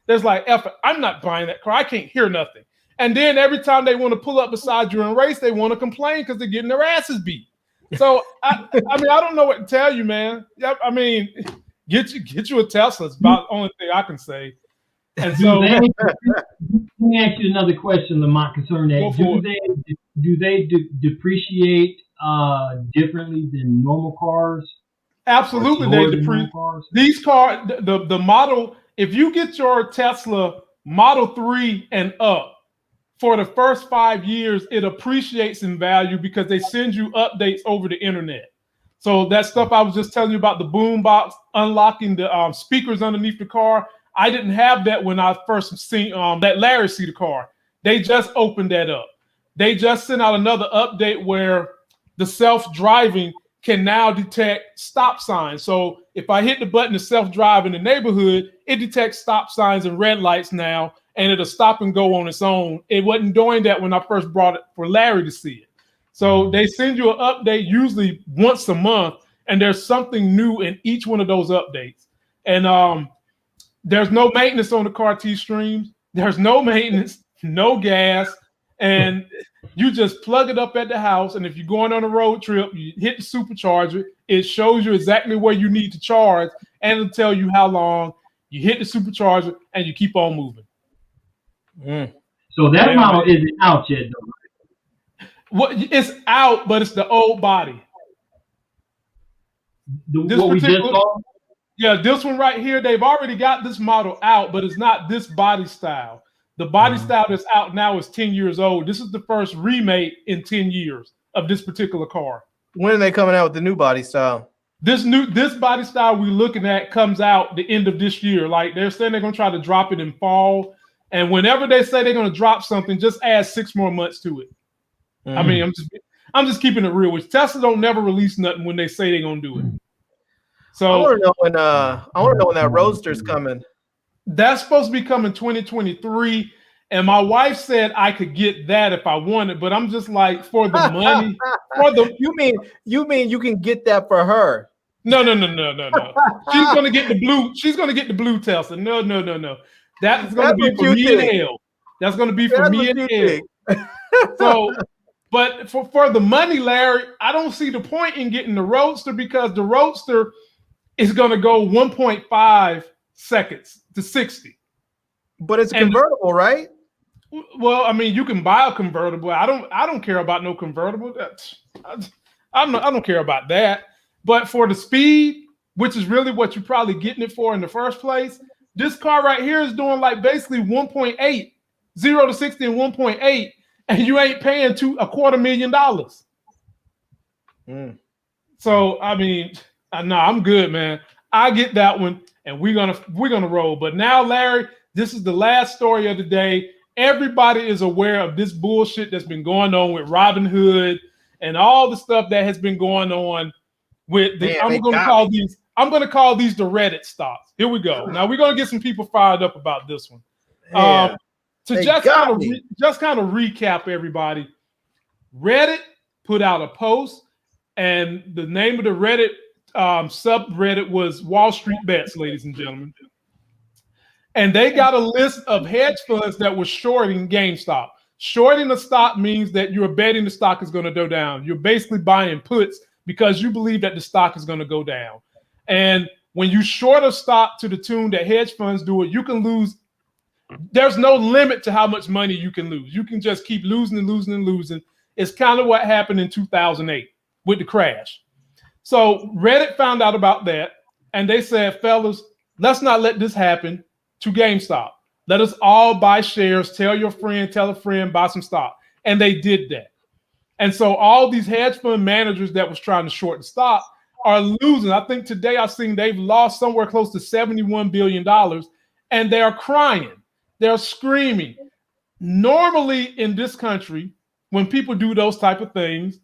there's like, I'm not buying that car. I can't hear nothing. And then every time they want to pull up beside you and race, they want to complain because they're getting their asses beat. So I mean, I don't know what to tell you, man. I mean, get you a Tesla. It's about the only thing I can say. And so let me ask you another question, Lamont, concerning that. Do they depreciate differently than normal cars? Absolutely, they depreciate these cars. The model. If you get your Tesla Model 3 and up, for the first 5 years, it appreciates in value because they send you updates over the internet. So that stuff I was just telling you about, the boom box, unlocking the speakers underneath the car, I didn't have that when I first seen let Larry see the car. They just opened that up. They just sent out another update where the self-driving can now detect stop signs. So if I hit the button to self-drive in the neighborhood, it detects stop signs and red lights now, and it'll stop and go on its own. It wasn't doing that when I first brought it for Larry to see it. So they send you an update usually once a month, and there's something new in each one of those updates. And there's no maintenance on the car T-Streams. There's no maintenance, no gas, and you just plug it up at the house. And if you're going on a road trip, you hit the supercharger. It shows you exactly where you need to charge, and it'll tell you how long. You hit the supercharger, and you keep on moving. So that model isn't out yet, though. Well, it's out, but it's the old body. What we just saw? Yeah, this one right here, they've already got this model out, but it's not this body style. The body style that's out now is 10 years old. This is the first remake in 10 years of this particular car. When are they coming out with the new body style? This body style we're looking at comes out the end of this year. Like they're saying they're going to try to drop it in fall. And whenever they say they're going to drop something, just add 6 more months to it. I mean, I'm just keeping it real. Which Tesla don't never release nothing when they say they're going to do it. So I want to know when that Roadster's coming. That's supposed to be coming 2023. And my wife said I could get that if I wanted, but I'm just like, for the money. You mean you can get that for her? No. She's gonna get the blue. She's gonna get the blue Tesla. No. That's gonna be for me and Hale. That's gonna be for me and Hale. So, but for the money, Larry, I don't see the point in getting the Roadster because the Roadster is gonna go 1.5 seconds to 60. But it's convertible, right? Well, I mean, you can buy a convertible. I don't care about no convertible. I don't care about that. But for the speed, which is really what you're probably getting it for in the first place, this car right here is doing like basically 1.8, 0 to 60 in 1.8, and you ain't paying $250,000. So I mean, no, I'm good, man. I get that one, and we're gonna roll. But now, Larry, this is the last story of the day. Everybody is aware of this bullshit that's been going on with Robinhood and all the stuff that has been going on with the. I'm gonna call these the Reddit stocks. Here we go. Now we're gonna get some people fired up about this one. To just kind of recap, everybody. Reddit put out a post, and the name of the Reddit subreddit was Wall Street Bets, ladies and gentlemen. And they got a list of hedge funds that were shorting GameStop. Shorting the stock means that you're betting the stock is going to go down. You're basically buying puts because you believe that the stock is going to go down. And when you short a stock to the tune that hedge funds do it, you can lose. There's no limit to how much money you can lose. You can just keep losing and losing and losing. It's kind of what happened in 2008 with the crash. So Reddit found out about that, and they said, fellas, let's not let this happen to GameStop. Let us all buy shares. Tell your friend, tell a friend, buy some stock. And they did that. And so all these hedge fund managers that was trying to short the stock are losing. I think today I've seen they've lost somewhere close to $71 billion, and they're crying. They're screaming. Normally in this country, when people do those type of things,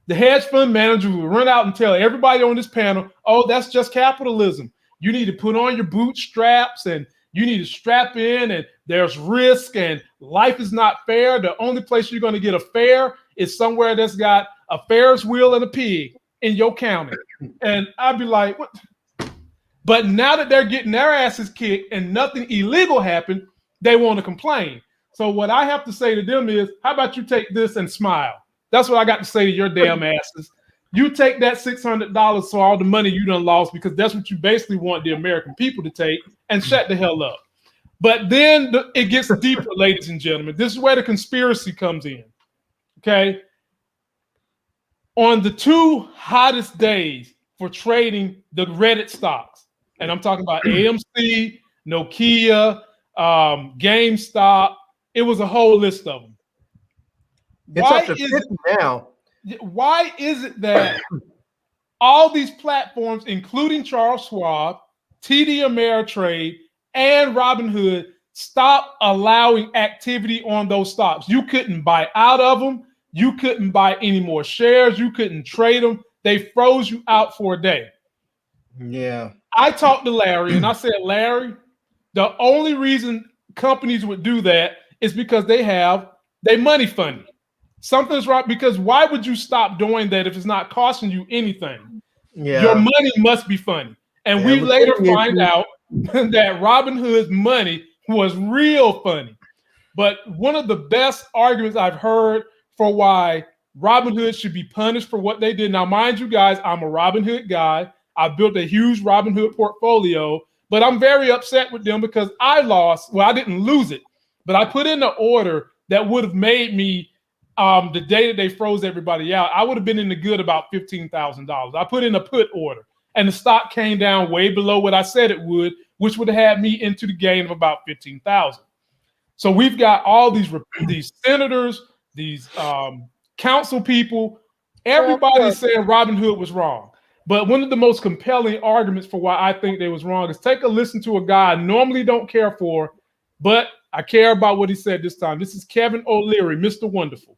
the hedge fund manager will run out and tell everybody on this panel, oh, that's just capitalism. You need to put on your bootstraps and you need to strap in, and there's risk and life is not fair. The only place you're going to get a fair is somewhere that's got a Ferris wheel and a pig in your county. And I'd be like, what? But now that they're getting their asses kicked and nothing illegal happened, they want to complain. So what I have to say to them is, how about you take this and smile? That's what I got to say to your damn asses. You take that $600 for all the money you done lost, because that's what you basically want the American people to take, and shut the hell up. But then it gets deeper, ladies and gentlemen. This is where the conspiracy comes in. Okay? On the two hottest days for trading the Reddit stocks, and I'm talking about AMC, Nokia, GameStop, it was a whole list of them. It's up to 50 now. Why is it that all these platforms, including Charles Schwab, TD Ameritrade, and Robinhood, stop allowing activity on those stocks? You couldn't buy out of them. You couldn't buy any more shares. You couldn't trade them. They froze you out for a day. Yeah. I talked to Larry and I said, Larry, the only reason companies would do that is because they money funny. Something's right, because why would you stop doing that if it's not costing you anything? Yeah. Your money must be funny. And we later find out that Robinhood's money was real funny. But one of the best arguments I've heard for why Robinhood should be punished for what they did. Now, mind you guys, I'm a Robinhood guy. I built a huge Robinhood portfolio, but I'm very upset with them because I lost. Well, I didn't lose it, but I put in an order that would have made me, the day that they froze everybody out, I would have been in the good about $15,000. I put in a put order, and the stock came down way below what I said it would, which would have had me into the gain of about $15,000. So we've got all these senators, these council people, everybody saying Robinhood was wrong. But one of the most compelling arguments for why I think they was wrong is take a listen to a guy I normally don't care for, but I care about what he said this time. This is Kevin O'Leary, Mr. Wonderful.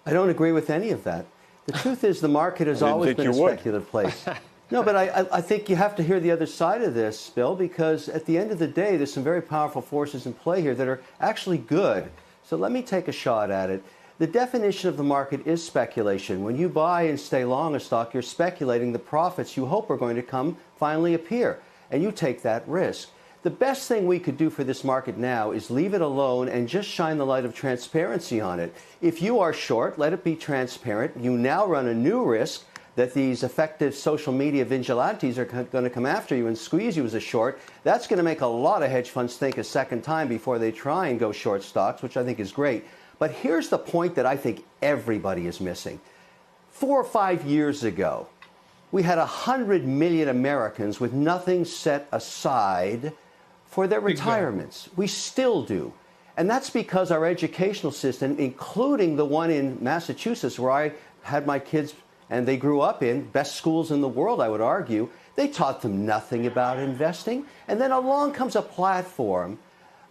I don't agree with any of that. The truth is the market has always been a speculative place. No, but I think you have to hear the other side of this, Bill, because at the end of the day, there's some very powerful forces in play here that are actually good. So let me take a shot at it. The definition of the market is speculation. When you buy and stay long a stock, you're speculating the profits you hope are going to come finally appear, and you take that risk. The best thing we could do for this market now is leave it alone and just shine the light of transparency on it. If you are short, let it be transparent. You now run a new risk that these effective social media vigilantes are going to come after you and squeeze you as a short. That's going to make a lot of hedge funds think a second time before they try and go short stocks, which I think is great. But here's the point that I think everybody is missing. 4 or 5 years ago, we had 100 million Americans with nothing set aside for their retirements. We still do. And that's because our educational system, including the one in Massachusetts where I had my kids and they grew up in, best schools in the world, I would argue, they taught them nothing about investing. And then along comes a platform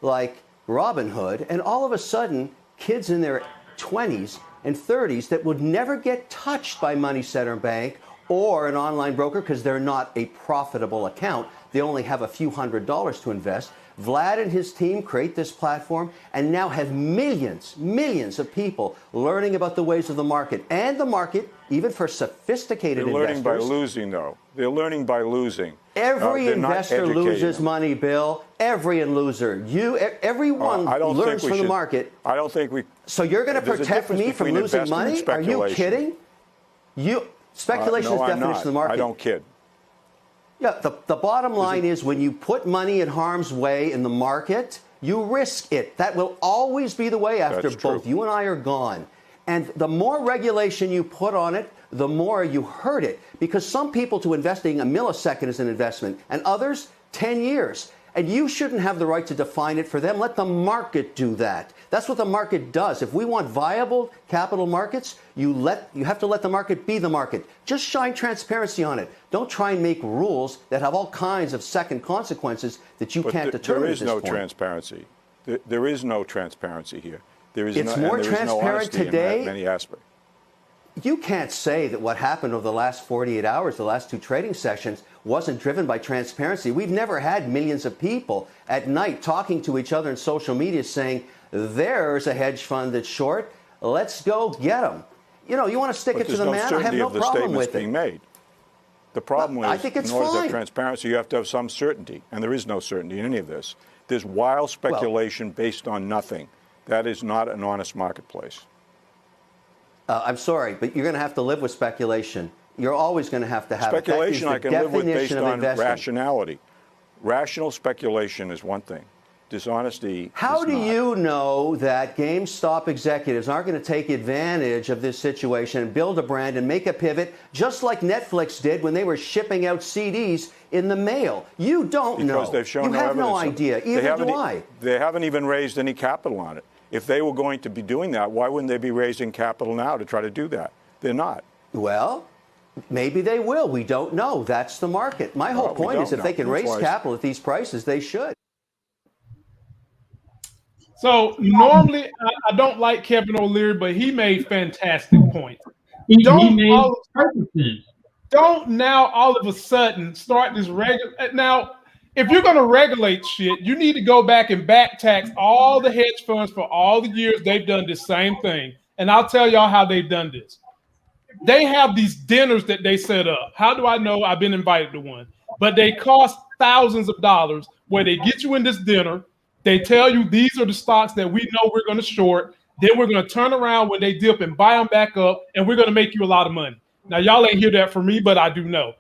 like Robinhood, and all of a sudden, kids in their 20s and 30s that would never get touched by Money Center Bank or an online broker because they're not a profitable account. They only have a few $100s to invest. Vlad and his team create this platform and now have millions of people learning about the ways of the market. And the market, even for sophisticated investors. They're learning by losing, though. They're learning by losing. Every investor loses money, Bill. Every loser. Everyone learns from the market. I don't think we. So you're going to protect me from losing money? Are you kidding? Speculation is the definition of the market. I don't kid. Yeah, the bottom line is when you put money in harm's way in the market, you risk it. That will always be the way after both you and I are gone. And the more regulation you put on it, the more you hurt it. Because some people to investing a millisecond is an investment, and others 10 years. And you shouldn't have the right to define it for them. Let the market do that. That's what the market does. If we want viable capital markets, you have to let the market be the market. Just shine transparency on it. Don't try and make rules that have all kinds of second consequences that you can't determine at this point. Transparency. There is no transparency here. It's more transparent today. In many aspects. You can't say that what happened over the last 48 hours, the last two trading sessions, wasn't driven by transparency. We've never had millions of people at night talking to each other in social media saying, there's a hedge fund that's short, let's go get them. You know, you want to stick it to the man, I have no problem with it. Being made. The problem is, I think it's in order to fine. have transparency, you have to have some certainty, and there is no certainty in any of this. There's wild speculation based on nothing. That is not an honest marketplace. I'm sorry, but you're going to have to live with speculation. You're always going to have speculation. I can live with based on investing. rationality. Rational speculation is one thing. Dishonesty. How do you know that GameStop executives aren't going to take advantage of this situation and build a brand and make a pivot, just like Netflix did when they were shipping out CDs in the mail? You don't know. Because they've shown you no have evidence. No idea. Either do I. They haven't even raised any capital on it. If they were going to be doing that, why wouldn't they be raising capital now to try to do that? They're not. Well, maybe they will. We don't know. That's the market. My whole point is if they can raise capital at these prices, they should. So normally I don't like Kevin O'Leary, but he made fantastic points. Don't now all of a sudden start this regular. Now, if you're going to regulate shit, you need to go back and back tax all the hedge funds for all the years they've done the same thing. And I'll tell y'all how they've done this. They have these dinners that they set up. How do I know? I've been invited to one. But they cost thousands of dollars where they get you in this dinner. They tell you these are the stocks that we know we're going to short. Then we're going to turn around when they dip and buy them back up, and we're going to make you a lot of money. Now, y'all ain't hear that from me, but I do know.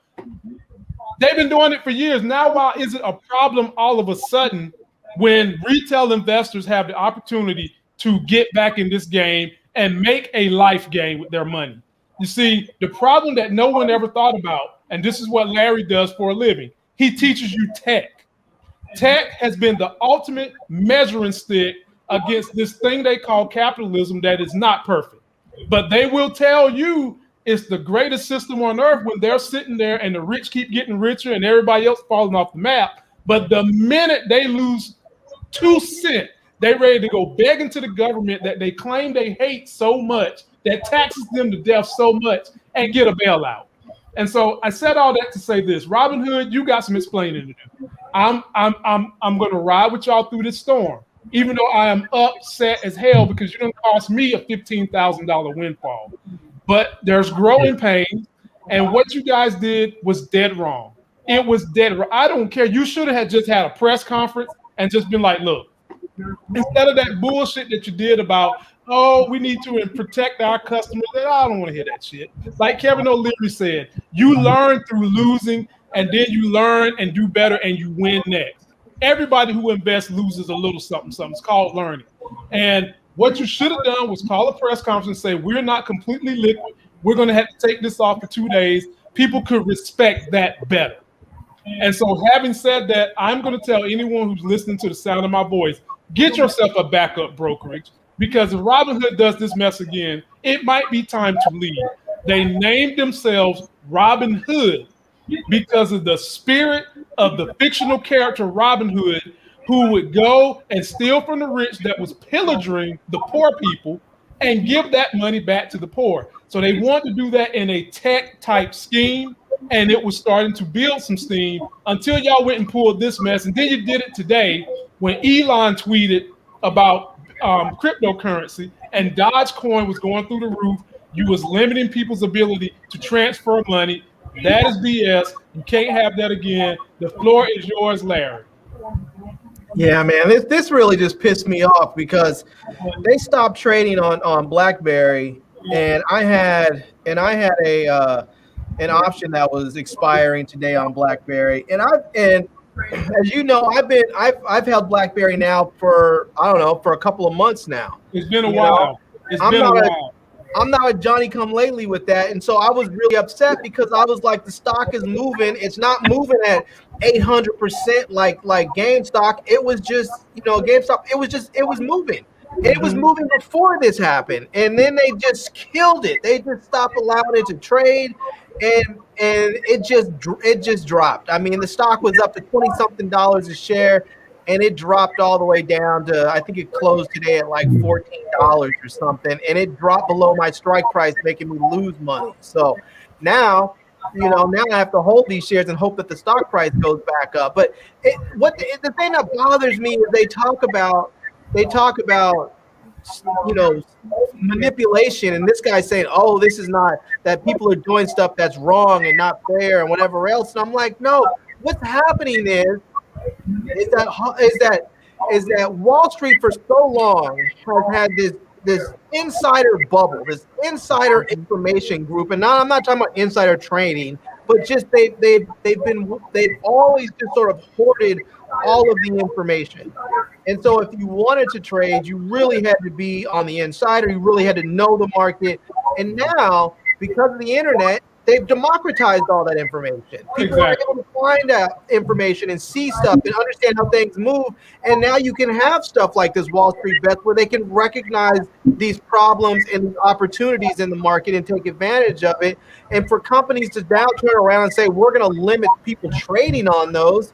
They've been doing it for years. Now, why is it a problem all of a sudden when retail investors have the opportunity to get back in this game and make a life game with their money? You see, the problem that no one ever thought about, and this is what Larry does for a living, he teaches you tech. Tech has been the ultimate measuring stick against this thing they call capitalism that is not perfect. But they will tell you it's the greatest system on earth when they're sitting there and the rich keep getting richer and everybody else falling off the map. But the minute they lose 2 cents, they're ready to go begging to the government that they claim they hate so much, that taxes them to death so much, and get a bailout. And so I said all that to say this: Robinhood, you got some explaining to do. I'm going to ride with y'all through this storm, even though I am upset as hell because you done cost me a $15,000 windfall. But there's growing pains, and what you guys did was dead wrong. It was dead wrong. I don't care. You should have just had a press conference and just been like, look, instead of that bullshit that you did about, oh, we need to protect our customers. I don't want to hear that shit. Like Kevin O'Leary said, you learn through losing, and then you learn and do better, and you win next. Everybody who invests loses a little something. It's called learning. And what you should have done was call a press conference and say, we're not completely liquid. We're going to have to take this off for 2 days. People could respect that better. And so having said that, I'm going to tell anyone who's listening to the sound of my voice, get yourself a backup brokerage, because if Robinhood does this mess again, it might be time to leave. They named themselves Robinhood because of the spirit of the fictional character Robin Hood, who would go and steal from the rich that was pillaging the poor people and give that money back to the poor. So they wanted to do that in a tech type scheme, and it was starting to build some steam until y'all went and pulled this mess. And then you did it today when Elon tweeted about cryptocurrency and Dogecoin was going through the roof. You was limiting people's ability to transfer money. That is BS. You can't have that again. The floor is yours, Larry. Yeah, man, this really just pissed me off because they stopped trading on BlackBerry, and I had a an option that was expiring today on BlackBerry, and as you know, I've held BlackBerry now for a couple of months now. It's been a while. I'm not a Johnny come lately with that, and so I was really upset because I was like, the stock is moving. It's not moving at 800% like GameStop. It was just GameStop. It was moving. It was moving before this happened, and then they just killed it. They just stopped allowing it to trade, and it just dropped. I mean, the stock was up to $20-something a share, and it dropped all the way down to, I think it closed today at like $14 or something, and it dropped below my strike price, making me lose money. So now I have to hold these shares and hope that the stock price goes back up. But the thing that bothers me is they talk about manipulation, and this guy's saying, oh, this is not, that people are doing stuff that's wrong and not fair and whatever else. And I'm like, no, what's happening is that Wall Street for so long has had this insider bubble, this insider information group, and now I'm not talking about insider trading, but just they've always just sort of hoarded all of the information. And so if you wanted to trade, you really had to be on the insider. You really had to know the market. And now, because of the internet, they've democratized all that information. People are able to find out information and see stuff and understand how things move. And now you can have stuff like this Wall Street Bets where they can recognize these problems and opportunities in the market and take advantage of it. And for companies to now turn around and say, we're going to limit people trading on those,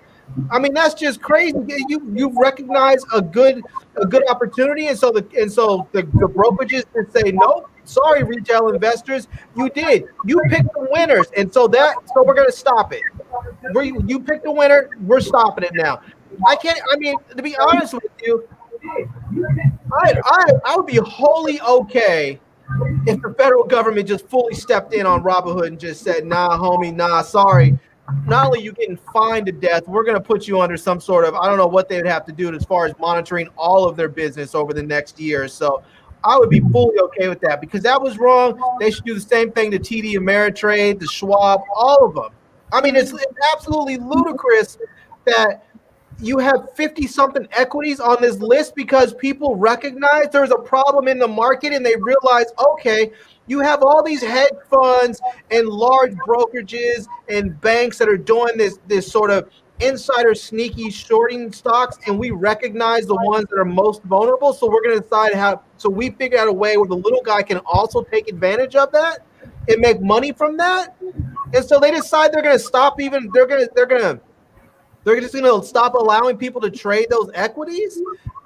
I mean, that's just crazy. You recognize a good opportunity, and so the brokerages can say, nope, sorry, retail investors, you did. You picked the winners, and so we're going to stop it. You picked the winner, we're stopping it now. To be honest with you, I would be wholly okay if the federal government just fully stepped in on Robinhood and just said, nah, homie, nah, sorry. Not only are you getting fined to death, we're going to put you under some sort of, I don't know what they would have to do as far as monitoring all of their business over the next year. So I would be fully okay with that, because that was wrong. They should do the same thing to TD Ameritrade, the Schwab, all of them. I mean, it's absolutely ludicrous that you have 50-something equities on this list because people recognize there's a problem in the market and they realize, okay, you have all these hedge funds and large brokerages and banks that are doing this sort of insider sneaky shorting stocks, and we recognize the ones that are most vulnerable. So we're going to decide so we figure out a way where the little guy can also take advantage of that and make money from that. And so they decide they're going to stop they're just going to stop allowing people to trade those equities.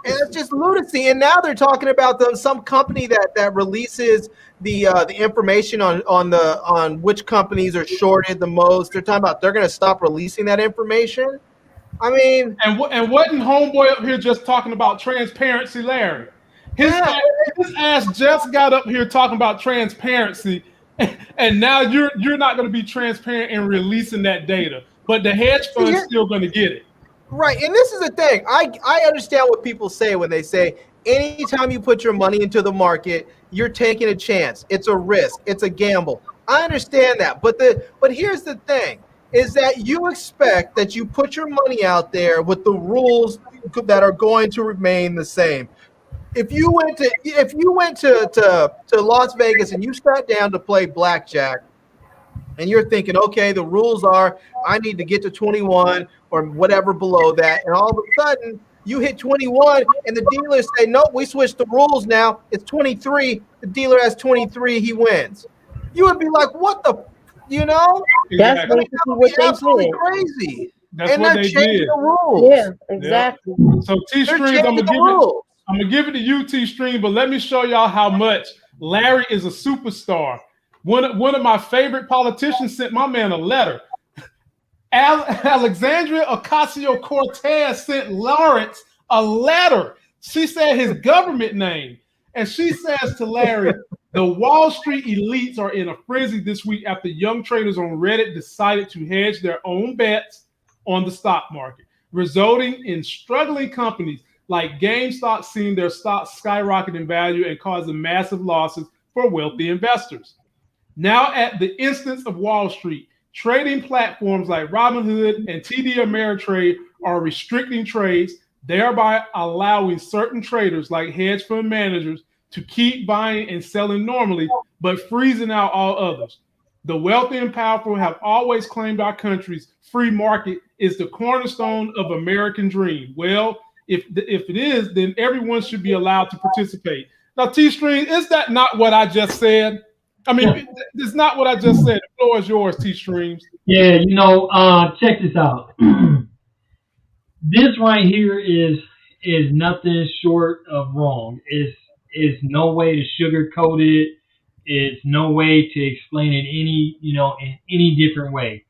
And it's just lunacy. And now they're talking about some company that releases the information on which companies are shorted the most. They're talking about they're going to stop releasing that information. I mean, and wasn't homeboy up here just talking about transparency, Larry? His ass just got up here talking about transparency, and now you're not going to be transparent in releasing that data, but the hedge fund's still going to get it. Right, and this is the thing. I understand what people say when they say anytime you put your money into the market, you're taking a chance. It's a risk. It's a gamble. I understand that, but here's the thing: is that you expect that you put your money out there with the rules that are going to remain the same. If you went to Las Vegas and you sat down to play blackjack, and you're thinking, okay, the rules are I need to get to 21 or whatever below that, and all of a sudden you hit 21 and the dealers say, nope, we switched the rules now. It's 23. The dealer has 23. He wins. You would be like, what the, That's absolutely crazy. That's what they did. The rules. Yeah, exactly. Yeah. So T-Streams, I'm gonna give it to you, T-Stream, but let me show y'all how much Larry is a superstar. One of my favorite politicians sent my man a letter. Alexandria Ocasio-Cortez sent Lawrence a letter. She said his government name. And she says to Larry, the Wall Street elites are in a frenzy this week after young traders on Reddit decided to hedge their own bets on the stock market, resulting in struggling companies like GameStop seeing their stocks skyrocket in value and causing massive losses for wealthy investors. Now, at the instance of Wall Street, trading platforms like Robinhood and TD Ameritrade are restricting trades, thereby allowing certain traders like hedge fund managers to keep buying and selling normally, but freezing out all others. The wealthy and powerful have always claimed our country's free market is the cornerstone of American dream. Well, if it is, then everyone should be allowed to participate. Now, T-Stream, is that not what I just said? I mean, it's not what I just said. The floor is yours, T-Streams. Yeah, check this out. This right here is nothing short of wrong. It's no way to sugarcoat it. It's no way to explain it in any different way.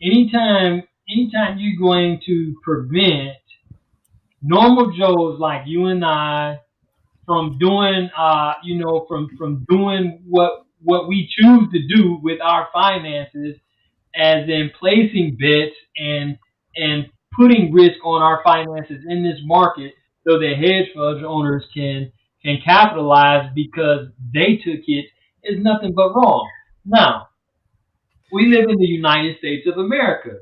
Anytime you're going to prevent normal Joes like you and I from doing from doing what we choose to do with our finances, as in placing bets and putting risk on our finances in this market so that hedge fund owners can capitalize because they took it, is nothing but wrong. Now, we live in the United States of America.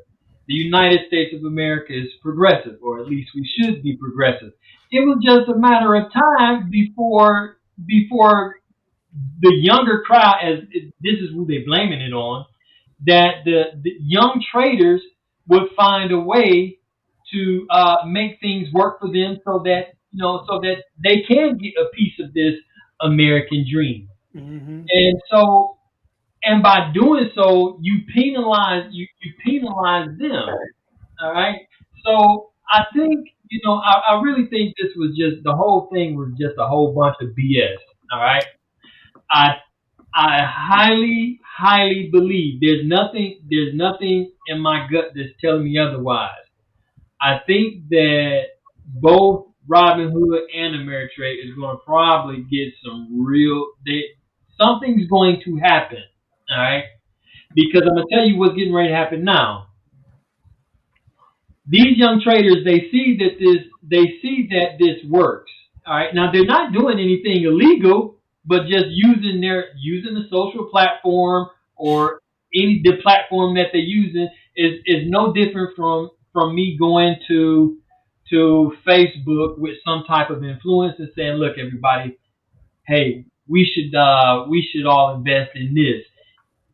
The United States of America is progressive, or at least we should be progressive. It was just a matter of time before the younger crowd, this is who they're blaming it on, that the young traders would find a way to make things work for them so that they can get a piece of this American dream. Mm-hmm. And by doing so, you penalize them. All right. So I think I really think this was just, the whole thing was just a whole bunch of BS. All right. I highly, highly believe there's nothing in my gut that's telling me otherwise. I think that both Robinhood and Ameritrade is going to probably get something's going to happen. All right. Because I'm going to tell you what's getting ready to happen now. These young traders, they see that this works. All right. Now, they're not doing anything illegal, but just using the social platform or the platform that they're using is no different from me going to Facebook with some type of influence and saying, look, everybody, hey, we should all invest in this.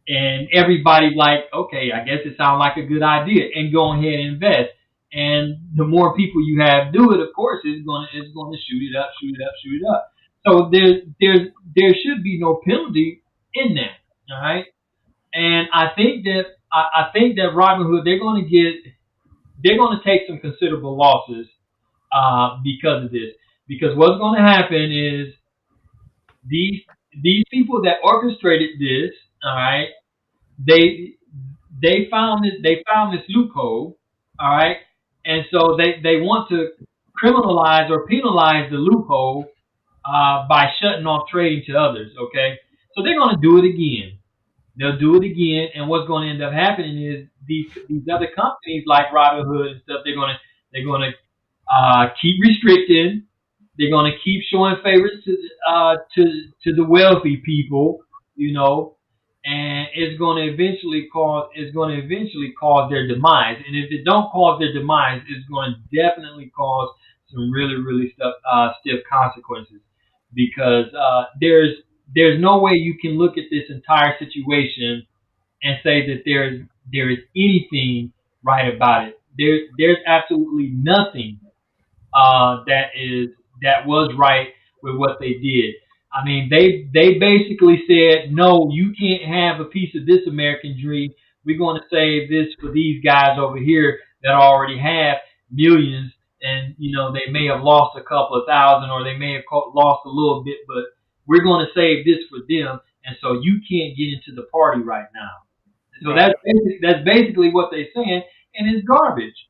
And everybody's like, okay, I guess it sounds like a good idea, and go ahead and invest. And the more people you have do it, of course, it's going to shoot it up. So there should be no penalty in that. All right. And I think that Robinhood, they're going to take some considerable losses because of this. Because what's going to happen is these people that orchestrated this, all right, they found this loophole, all right, and so they want to criminalize or penalize the loophole by shutting off trading to others. Okay, so they're going to do it again. They'll do it again, and what's going to end up happening is these other companies like Robinhood and stuff, they're going to keep restricting. They're going to keep showing favorites to the wealthy people, and it's going to eventually cause their demise. And if it don't cause their demise, it's going to definitely cause some really, really stiff consequences, because there's no way you can look at this entire situation and say that there is anything right about it. There's absolutely nothing that was right with what they did. I mean, they basically said, no, you can't have a piece of this American dream. We're going to save this for these guys over here that already have millions, and they may have lost a couple of thousand, or they may have lost a little bit, but we're going to save this for them, and so you can't get into the party right now. So right. That's basically what they're saying, and it's garbage.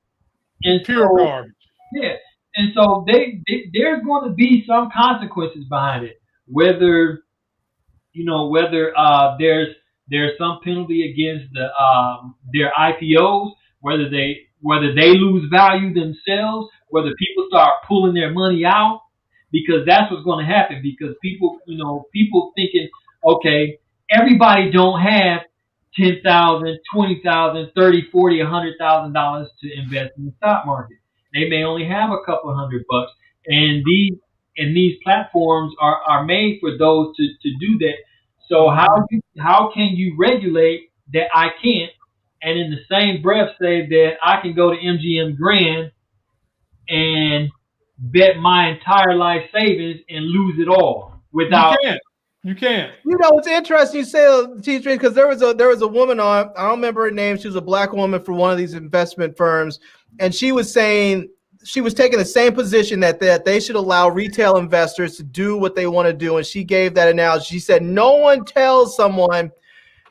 And pure garbage. Yeah. And so there's going to be some consequences behind it, whether there's some penalty against their IPOs, whether they lose value themselves, whether people start pulling their money out, because that's what's going to happen. Because people thinking, okay, everybody don't have $10,000, $20,000, $30,000, $40,000, $100,000 to invest in the stock market. They may only have a couple of $100, and these platforms are made for those to do that. So how can you regulate that I can't, and in the same breath say that I can go to MGM Grand and bet my entire life savings and lose it all without? You can't. You know, it's interesting you say T-String, because there was a woman on, I don't remember her name. She was a black woman for one of these investment firms, and she was saying, she was taking the same position that they should allow retail investors to do what they want to do. And she gave that analogy. She said, no one tells someone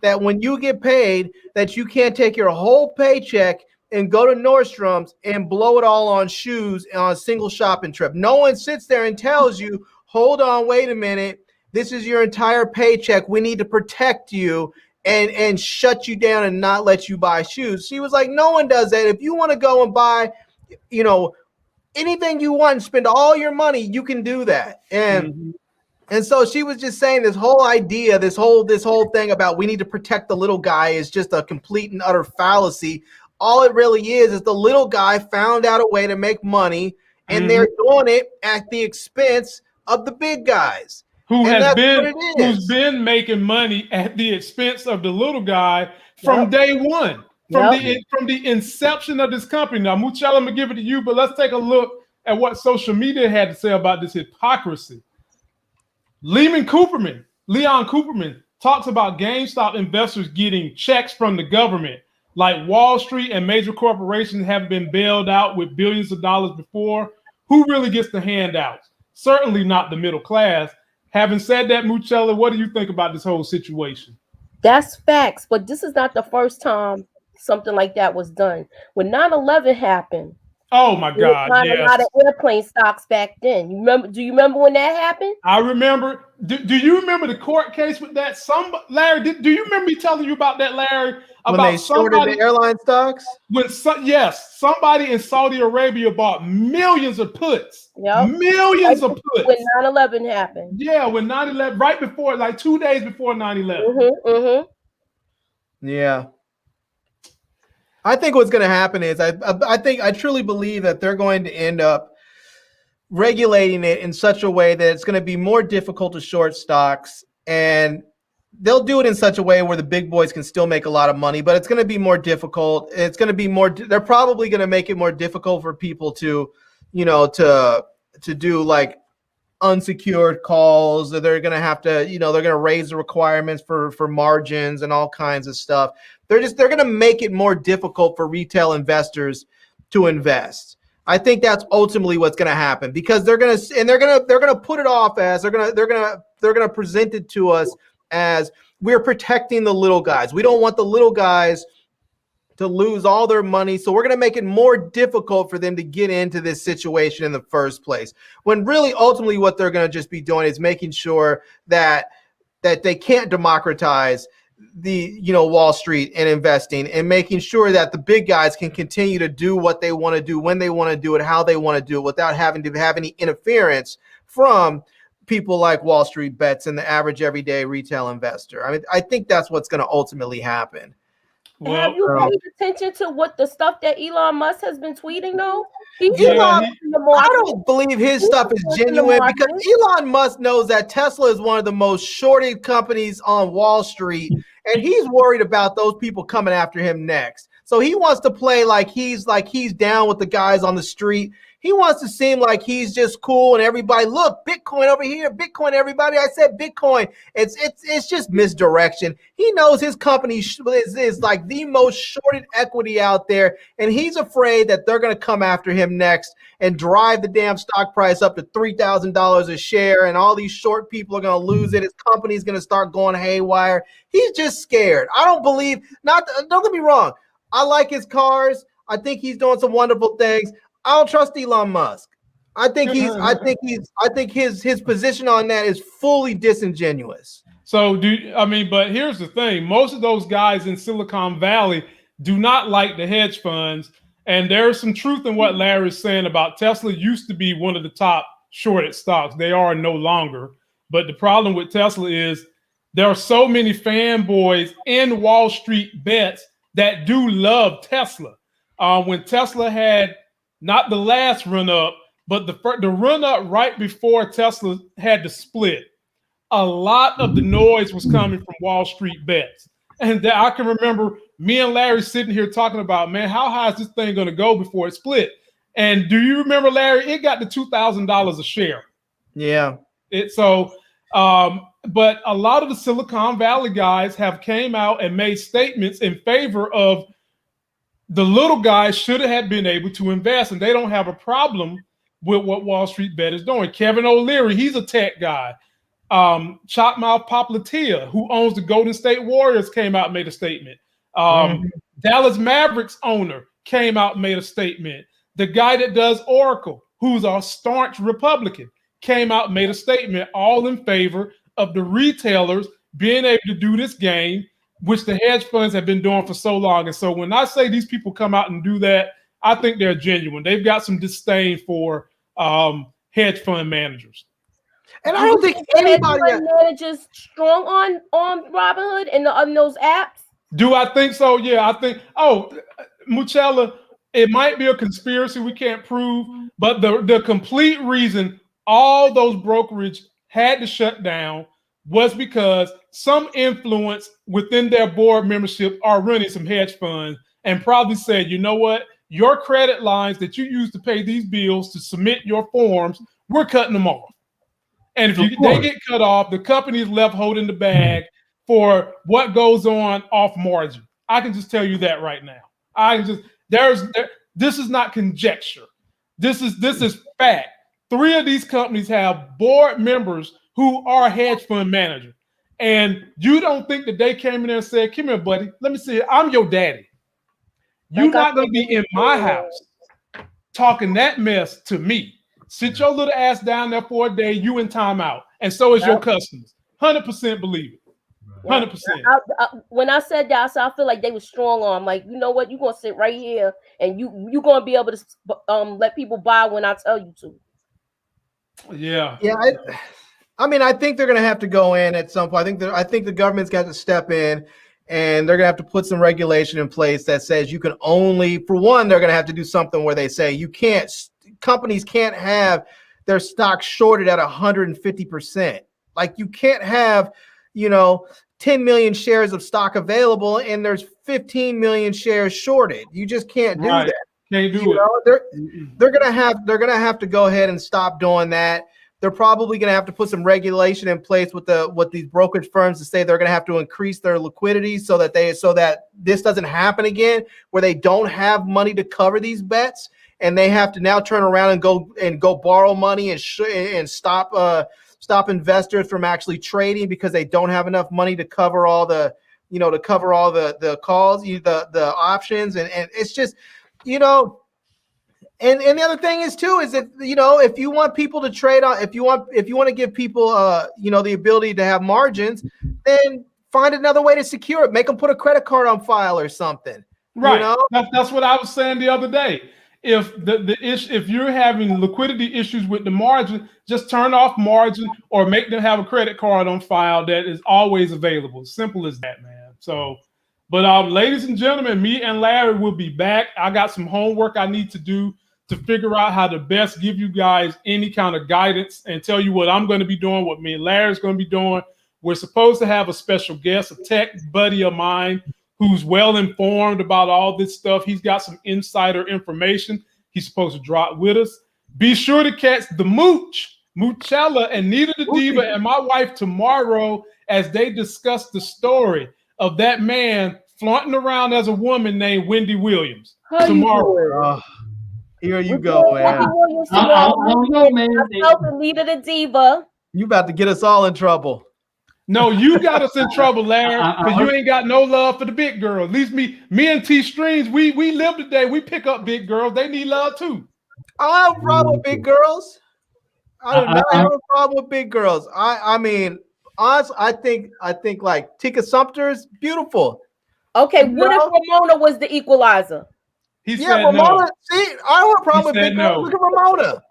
that when you get paid that you can't take your whole paycheck and go to Nordstrom's and blow it all on shoes on a single shopping trip. No one sits there and tells you, hold on, wait a minute. This is your entire paycheck. We need to protect you and shut you down and not let you buy shoes. She was like, no one does that. If you want to go and buy, you know, anything you want and spend all your money, you can do that. And so she was just saying this whole idea, this whole thing about we need to protect the little guy is just a complete and utter fallacy. All it really is the little guy found out a way to make money, and they're doing it at the expense of the big guys. Who's been making money at the expense of the little guy from day one, from the inception of this company. Now, Muchella, I'm gonna give it to you, but let's take a look at what social media had to say about this hypocrisy. Leon Cooperman talks about GameStop investors getting checks from the government, like Wall Street and major corporations have been bailed out with billions of dollars before. Who really gets the handouts? Certainly not the middle class. Having said that, Muchella, what do you think about this whole situation? That's facts, but this is not the first time something like that was done. When 9/11 happened, oh my God, a lot of airplane stocks back then. Do you remember when that happened? I remember. Do you remember the court case with that? Larry, do you remember me telling you about that, Larry? When they shorted the airline stocks? Yes, somebody in Saudi Arabia bought millions of puts. Yep. Millions of puts. When 9/11 happened. Yeah, when 9/11, right before, like 2 days before 9/11. Yeah. I think what's going to happen is I truly believe that they're going to end up regulating it in such a way that it's going to be more difficult to short stocks, and they'll do it in such a way where the big boys can still make a lot of money, but it's going to be more difficult. It's going to be they're probably going to make it more difficult for people to, you know, to do like unsecured calls. They're going to have to, you know, they're going to raise the requirements for margins and all kinds of stuff. They're going to make it more difficult for retail investors to invest. I think that's ultimately what's going to happen, because they're going to put it off as they're going to present it to us as we're protecting the little guys. We don't want the little guys to lose all their money, so we're going to make it more difficult for them to get into this situation in the first place. When really, ultimately, what they're going to just be doing is making sure that they can't democratize the, you know, Wall Street and investing, and making sure that the big guys can continue to do what they want to do, when they want to do it, how they want to do it, without having to have any interference from people like Wall Street bets and the average everyday retail investor. I mean, I think that's what's going to ultimately happen. Well, have you paid attention to what the stuff that Elon Musk has been tweeting though? I don't believe his stuff is genuine, because Elon Musk knows that Tesla is one of the most shorted companies on Wall Street, and he's worried about those people coming after him next. So he wants to play like he's down with the guys on the street. He wants to seem like he's just cool, and everybody, look, Bitcoin over here, Bitcoin, everybody. I said Bitcoin. It's just misdirection. He knows his company is like the most shorted equity out there, and he's afraid that they're going to come after him next and drive the damn stock price up to $3,000 a share, and all these short people are going to lose it. His company's going to start going haywire. He's just scared. I don't believe, don't get me wrong. I like his cars. I think he's doing some wonderful things. I don't trust Elon Musk. I think his position on that is fully disingenuous. So but here's the thing. Most of those guys in Silicon Valley do not like the hedge funds. And there's some truth in what Larry's saying about Tesla used to be one of the top shorted stocks. They are no longer. But the problem with Tesla is there are so many fanboys in Wall Street bets that do love Tesla. When Tesla had not the last run up, but the run up right before Tesla had to split, a lot of the noise was coming from Wall Street bets. And I can remember me and Larry sitting here talking about, man, how high is this thing going to go before it split? And do you remember, Larry? It got to $2,000 a share. Yeah. But a lot of the Silicon Valley guys have came out and made statements in favor of the little guys should have been able to invest, and they don't have a problem with what Wall Street Bet is doing. Kevin O'Leary, he's a tech guy. Chopmouth Popliteia, who owns the Golden State Warriors, came out and made a statement. Dallas Mavericks owner came out and made a statement. The guy that does Oracle, who's a staunch Republican, came out and made a statement, all in favor of the retailers being able to do this game, which the hedge funds have been doing for so long. And so when I say these people come out and do that, I think they're genuine. They've got some disdain for hedge fund managers. And I don't think anybody managers strong on Robinhood and on those apps. Do I think so? Yeah, I think. Muchella, it might be a conspiracy we can't prove, but the complete reason all those brokerage had to shut down was because some influence within their board membership are running some hedge funds and probably said, you know what, your credit lines that you use to pay these bills to submit your forms, we're cutting them off. And if they get cut off, the company is left holding the bag for what goes on off margin. I can just tell you that right now. This is not conjecture. This is fact. 3 of these companies have board members who are hedge fund managers. And you don't think that they came in there and said, come here, buddy, let me see it. I'm your daddy. You're not going to be in my house talking that mess to me. Sit your little ass down there for a day, you in timeout. And so is your customers. 100% believe it. 100%. When I said that, I feel like they were strong on. Like, you know what? You're going to sit right here and you're going to be able to let people buy when I tell you to. Yeah. Yeah. I mean, I think they're going to have to go in at some point. I think the government's got to step in, and they're going to have to put some regulation in place that says you can only, for one, they're going to have to do something where they say companies can't have their stock shorted at 150%. Like, you can't have, 10 million shares of stock available and there's 15 million shares shorted. You just can't do that. Can't do it. They're gonna have to go ahead and stop doing that. They're probably gonna have to put some regulation in place with these brokerage firms to say they're gonna have to increase their liquidity so that this doesn't happen again, where they don't have money to cover these bets and they have to now turn around and go borrow money and stop investors from actually trading because they don't have enough money to cover all the calls, the options, and it's just. And the other thing is too is that if you want people to trade on, if you want to give people the ability to have margins, then find another way to secure it. Make them put a credit card on file or something. Right. That's what I was saying the other day. If if you're having liquidity issues with the margin, just turn off margin or make them have a credit card on file that is always available. Simple as that, man. So. But ladies and gentlemen, me and Larry will be back. I got some homework I need to do to figure out how to best give you guys any kind of guidance and tell you what I'm going to be doing, what me and Larry's going to be doing. We're supposed to have a special guest, a tech buddy of mine who's well informed about all this stuff. He's got some insider information. He's supposed to drop with us. Be sure to catch the Muchella, and Nita the Diva and my wife tomorrow as they discuss the story of that man flaunting around as a woman named Wendy Williams. Tomorrow. Here you go, man. Nita the Diva. You about to get us all in trouble. No, you got us in trouble, Larry, because you ain't got no love for the big girls. At least me and T Streams, we live today. We pick up big girls. They need love too. I have a problem with big girls. I do not have a problem with big girls. I mean, honestly, I think like Tika Sumpter is beautiful. Okay, what if Ramona was the equalizer? He said Ramona. No. See, I don't have a problem with big girls. Look at Ramona.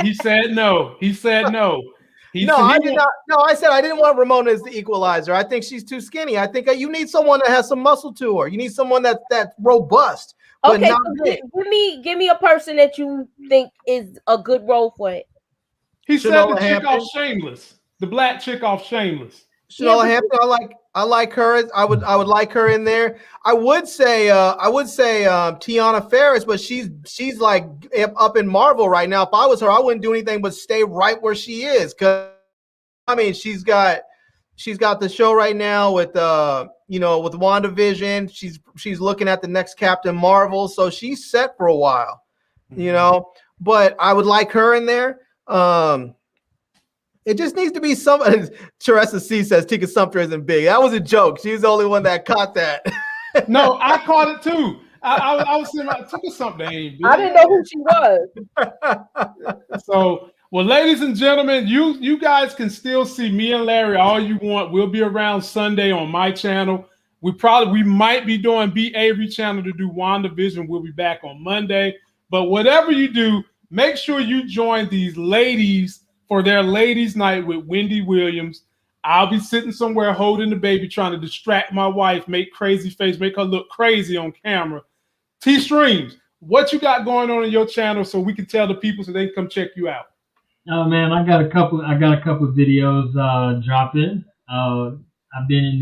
He said no. I did not. No, I said I didn't want Ramona as the Equalizer. I think she's too skinny. I think you need someone that has some muscle to her. You need someone that's robust. Okay, so give me a person that you think is a good role for it. He said the chick off Shameless, the black chick off Shameless. Shanola Hampton, I like her. I would like her in there. I would say Tiana Ferris, but she's like up in Marvel right now. If I was her, I wouldn't do anything but stay right where she is. Cause I mean, she's got the show right now with with WandaVision. She's looking at the next Captain Marvel, so she's set for a while. But I would like her in there. It just needs to be somebody. Teresa C says Tika Sumpter isn't big. That was a joke. She's the only one that caught that. No, I caught it too. I was saying Tika Sumpter ain't big. I didn't know who she was. So, well, ladies and gentlemen, you guys can still see me and Larry all you want. We'll be around Sunday on my channel. We might be doing B. Avery channel to do WandaVision. We'll be back on Monday. But whatever you do, make sure you join these ladies for their ladies' night with Wendy Williams. I'll be sitting somewhere holding the baby, trying to distract my wife, make crazy face, make her look crazy on camera. T-Streams, what you got going on in your channel so we can tell the people so they can come check you out? Oh man, I got a couple of videos dropping. I've been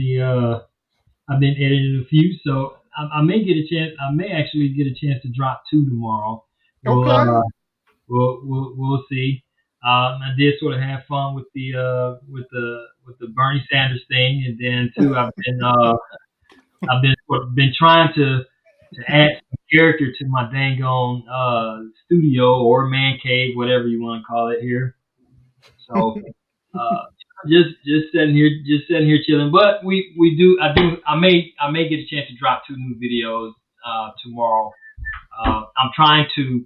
editing a few, so I may get a chance. I may actually get a chance to drop 2 tomorrow. Okay. We'll see. I did sort of have fun with the Bernie Sanders thing, and then too I've been trying to add some character to my dang on studio or man cave, whatever you want to call it here. So just sitting here chilling. But I may get a chance to drop 2 new videos tomorrow. I'm trying to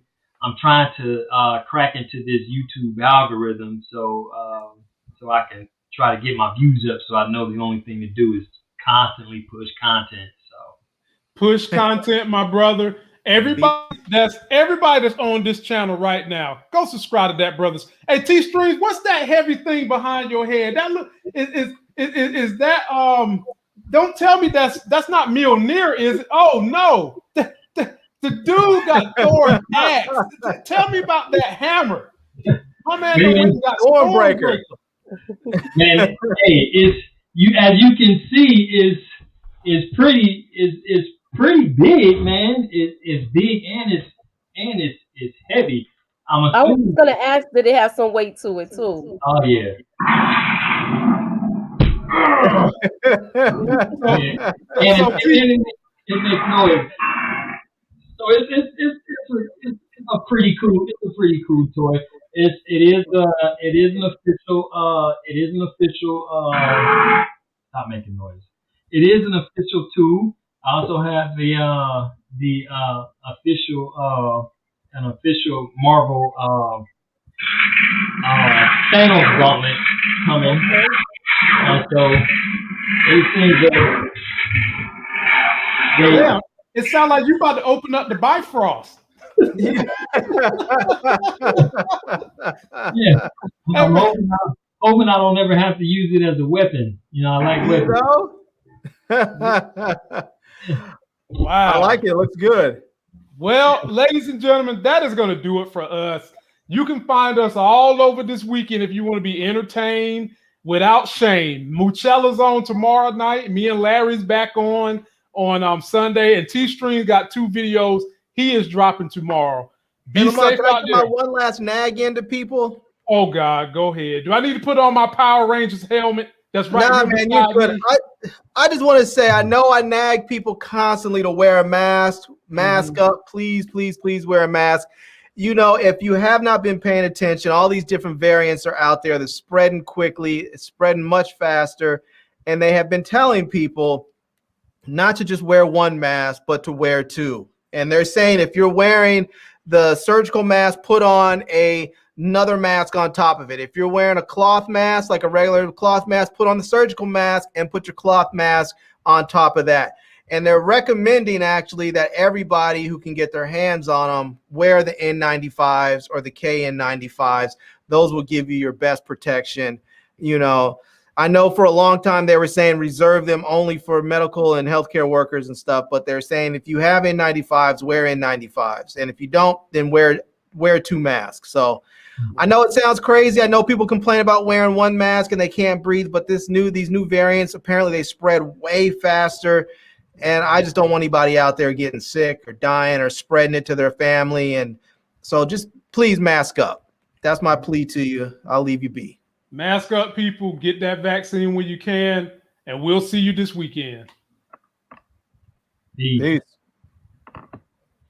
crack into this YouTube algorithm so I can try to get my views up. So I know the only thing to do is constantly push content. So push content, my brother. Everybody that's on this channel right now, go subscribe to that, brothers. Hey, T-Streams, what's that heavy thing behind your head? That look is that don't tell me that's not Mjolnir, is it? Oh no. The dude got Thor's axe. Tell me about that hammer. My man got Stormbreaker. Man, hey, as you can see, is pretty big, man. It's big and it's heavy. I was gonna ask, did it have some weight to it too? Oh yeah. And it makes noise. So it's a pretty cool toy. It is an official stop making noise. It is an official tool. I also have the official Marvel Thanos gauntlet coming. So these things yeah. It sounds like you about to open up the Bifrost. Yeah. I'm hoping I don't ever have to use it as a weapon. I like weapons. Wow. I like it. It looks good. Well, ladies and gentlemen, that is going to do it for us. You can find us all over this weekend if you want to be entertained without shame. Muchella's on tomorrow night. Me and Larry's back on Sunday, and T-Stream got 2 videos he is dropping tomorrorow. Be safe out there. My one last nag into people. Oh God, go ahead. Do I need to put on my Power Rangers helmet? That's right. Nah, man, you're good. I just want to say, I know I nag people constantly to wear a mask up. Please, please, please wear a mask. If you have not been paying attention, all these different variants are out there. They're spreading quickly. It's spreading much faster. And they have been telling people not to just wear one mask, but to wear 2. And they're saying if you're wearing the surgical mask, put on another mask on top of it. If you're wearing a cloth mask, like a regular cloth mask, put on the surgical mask and put your cloth mask on top of that. And they're recommending actually that everybody who can get their hands on them wear the N95s or the KN95s. Those will give you your best protection. You know, I know for a long time they were saying reserve them only for medical and healthcare workers and stuff, but they're saying if you have N95s, wear N95s. And if you don't, then wear 2 masks. So I know it sounds crazy. I know people complain about wearing 1 mask and they can't breathe, but these new variants, apparently they spread way faster. And I just don't want anybody out there getting sick or dying or spreading it to their family. And so just please mask up. That's my plea to you. I'll leave you be. Mask up, people. Get that vaccine when you can. And we'll see you this weekend. Peace.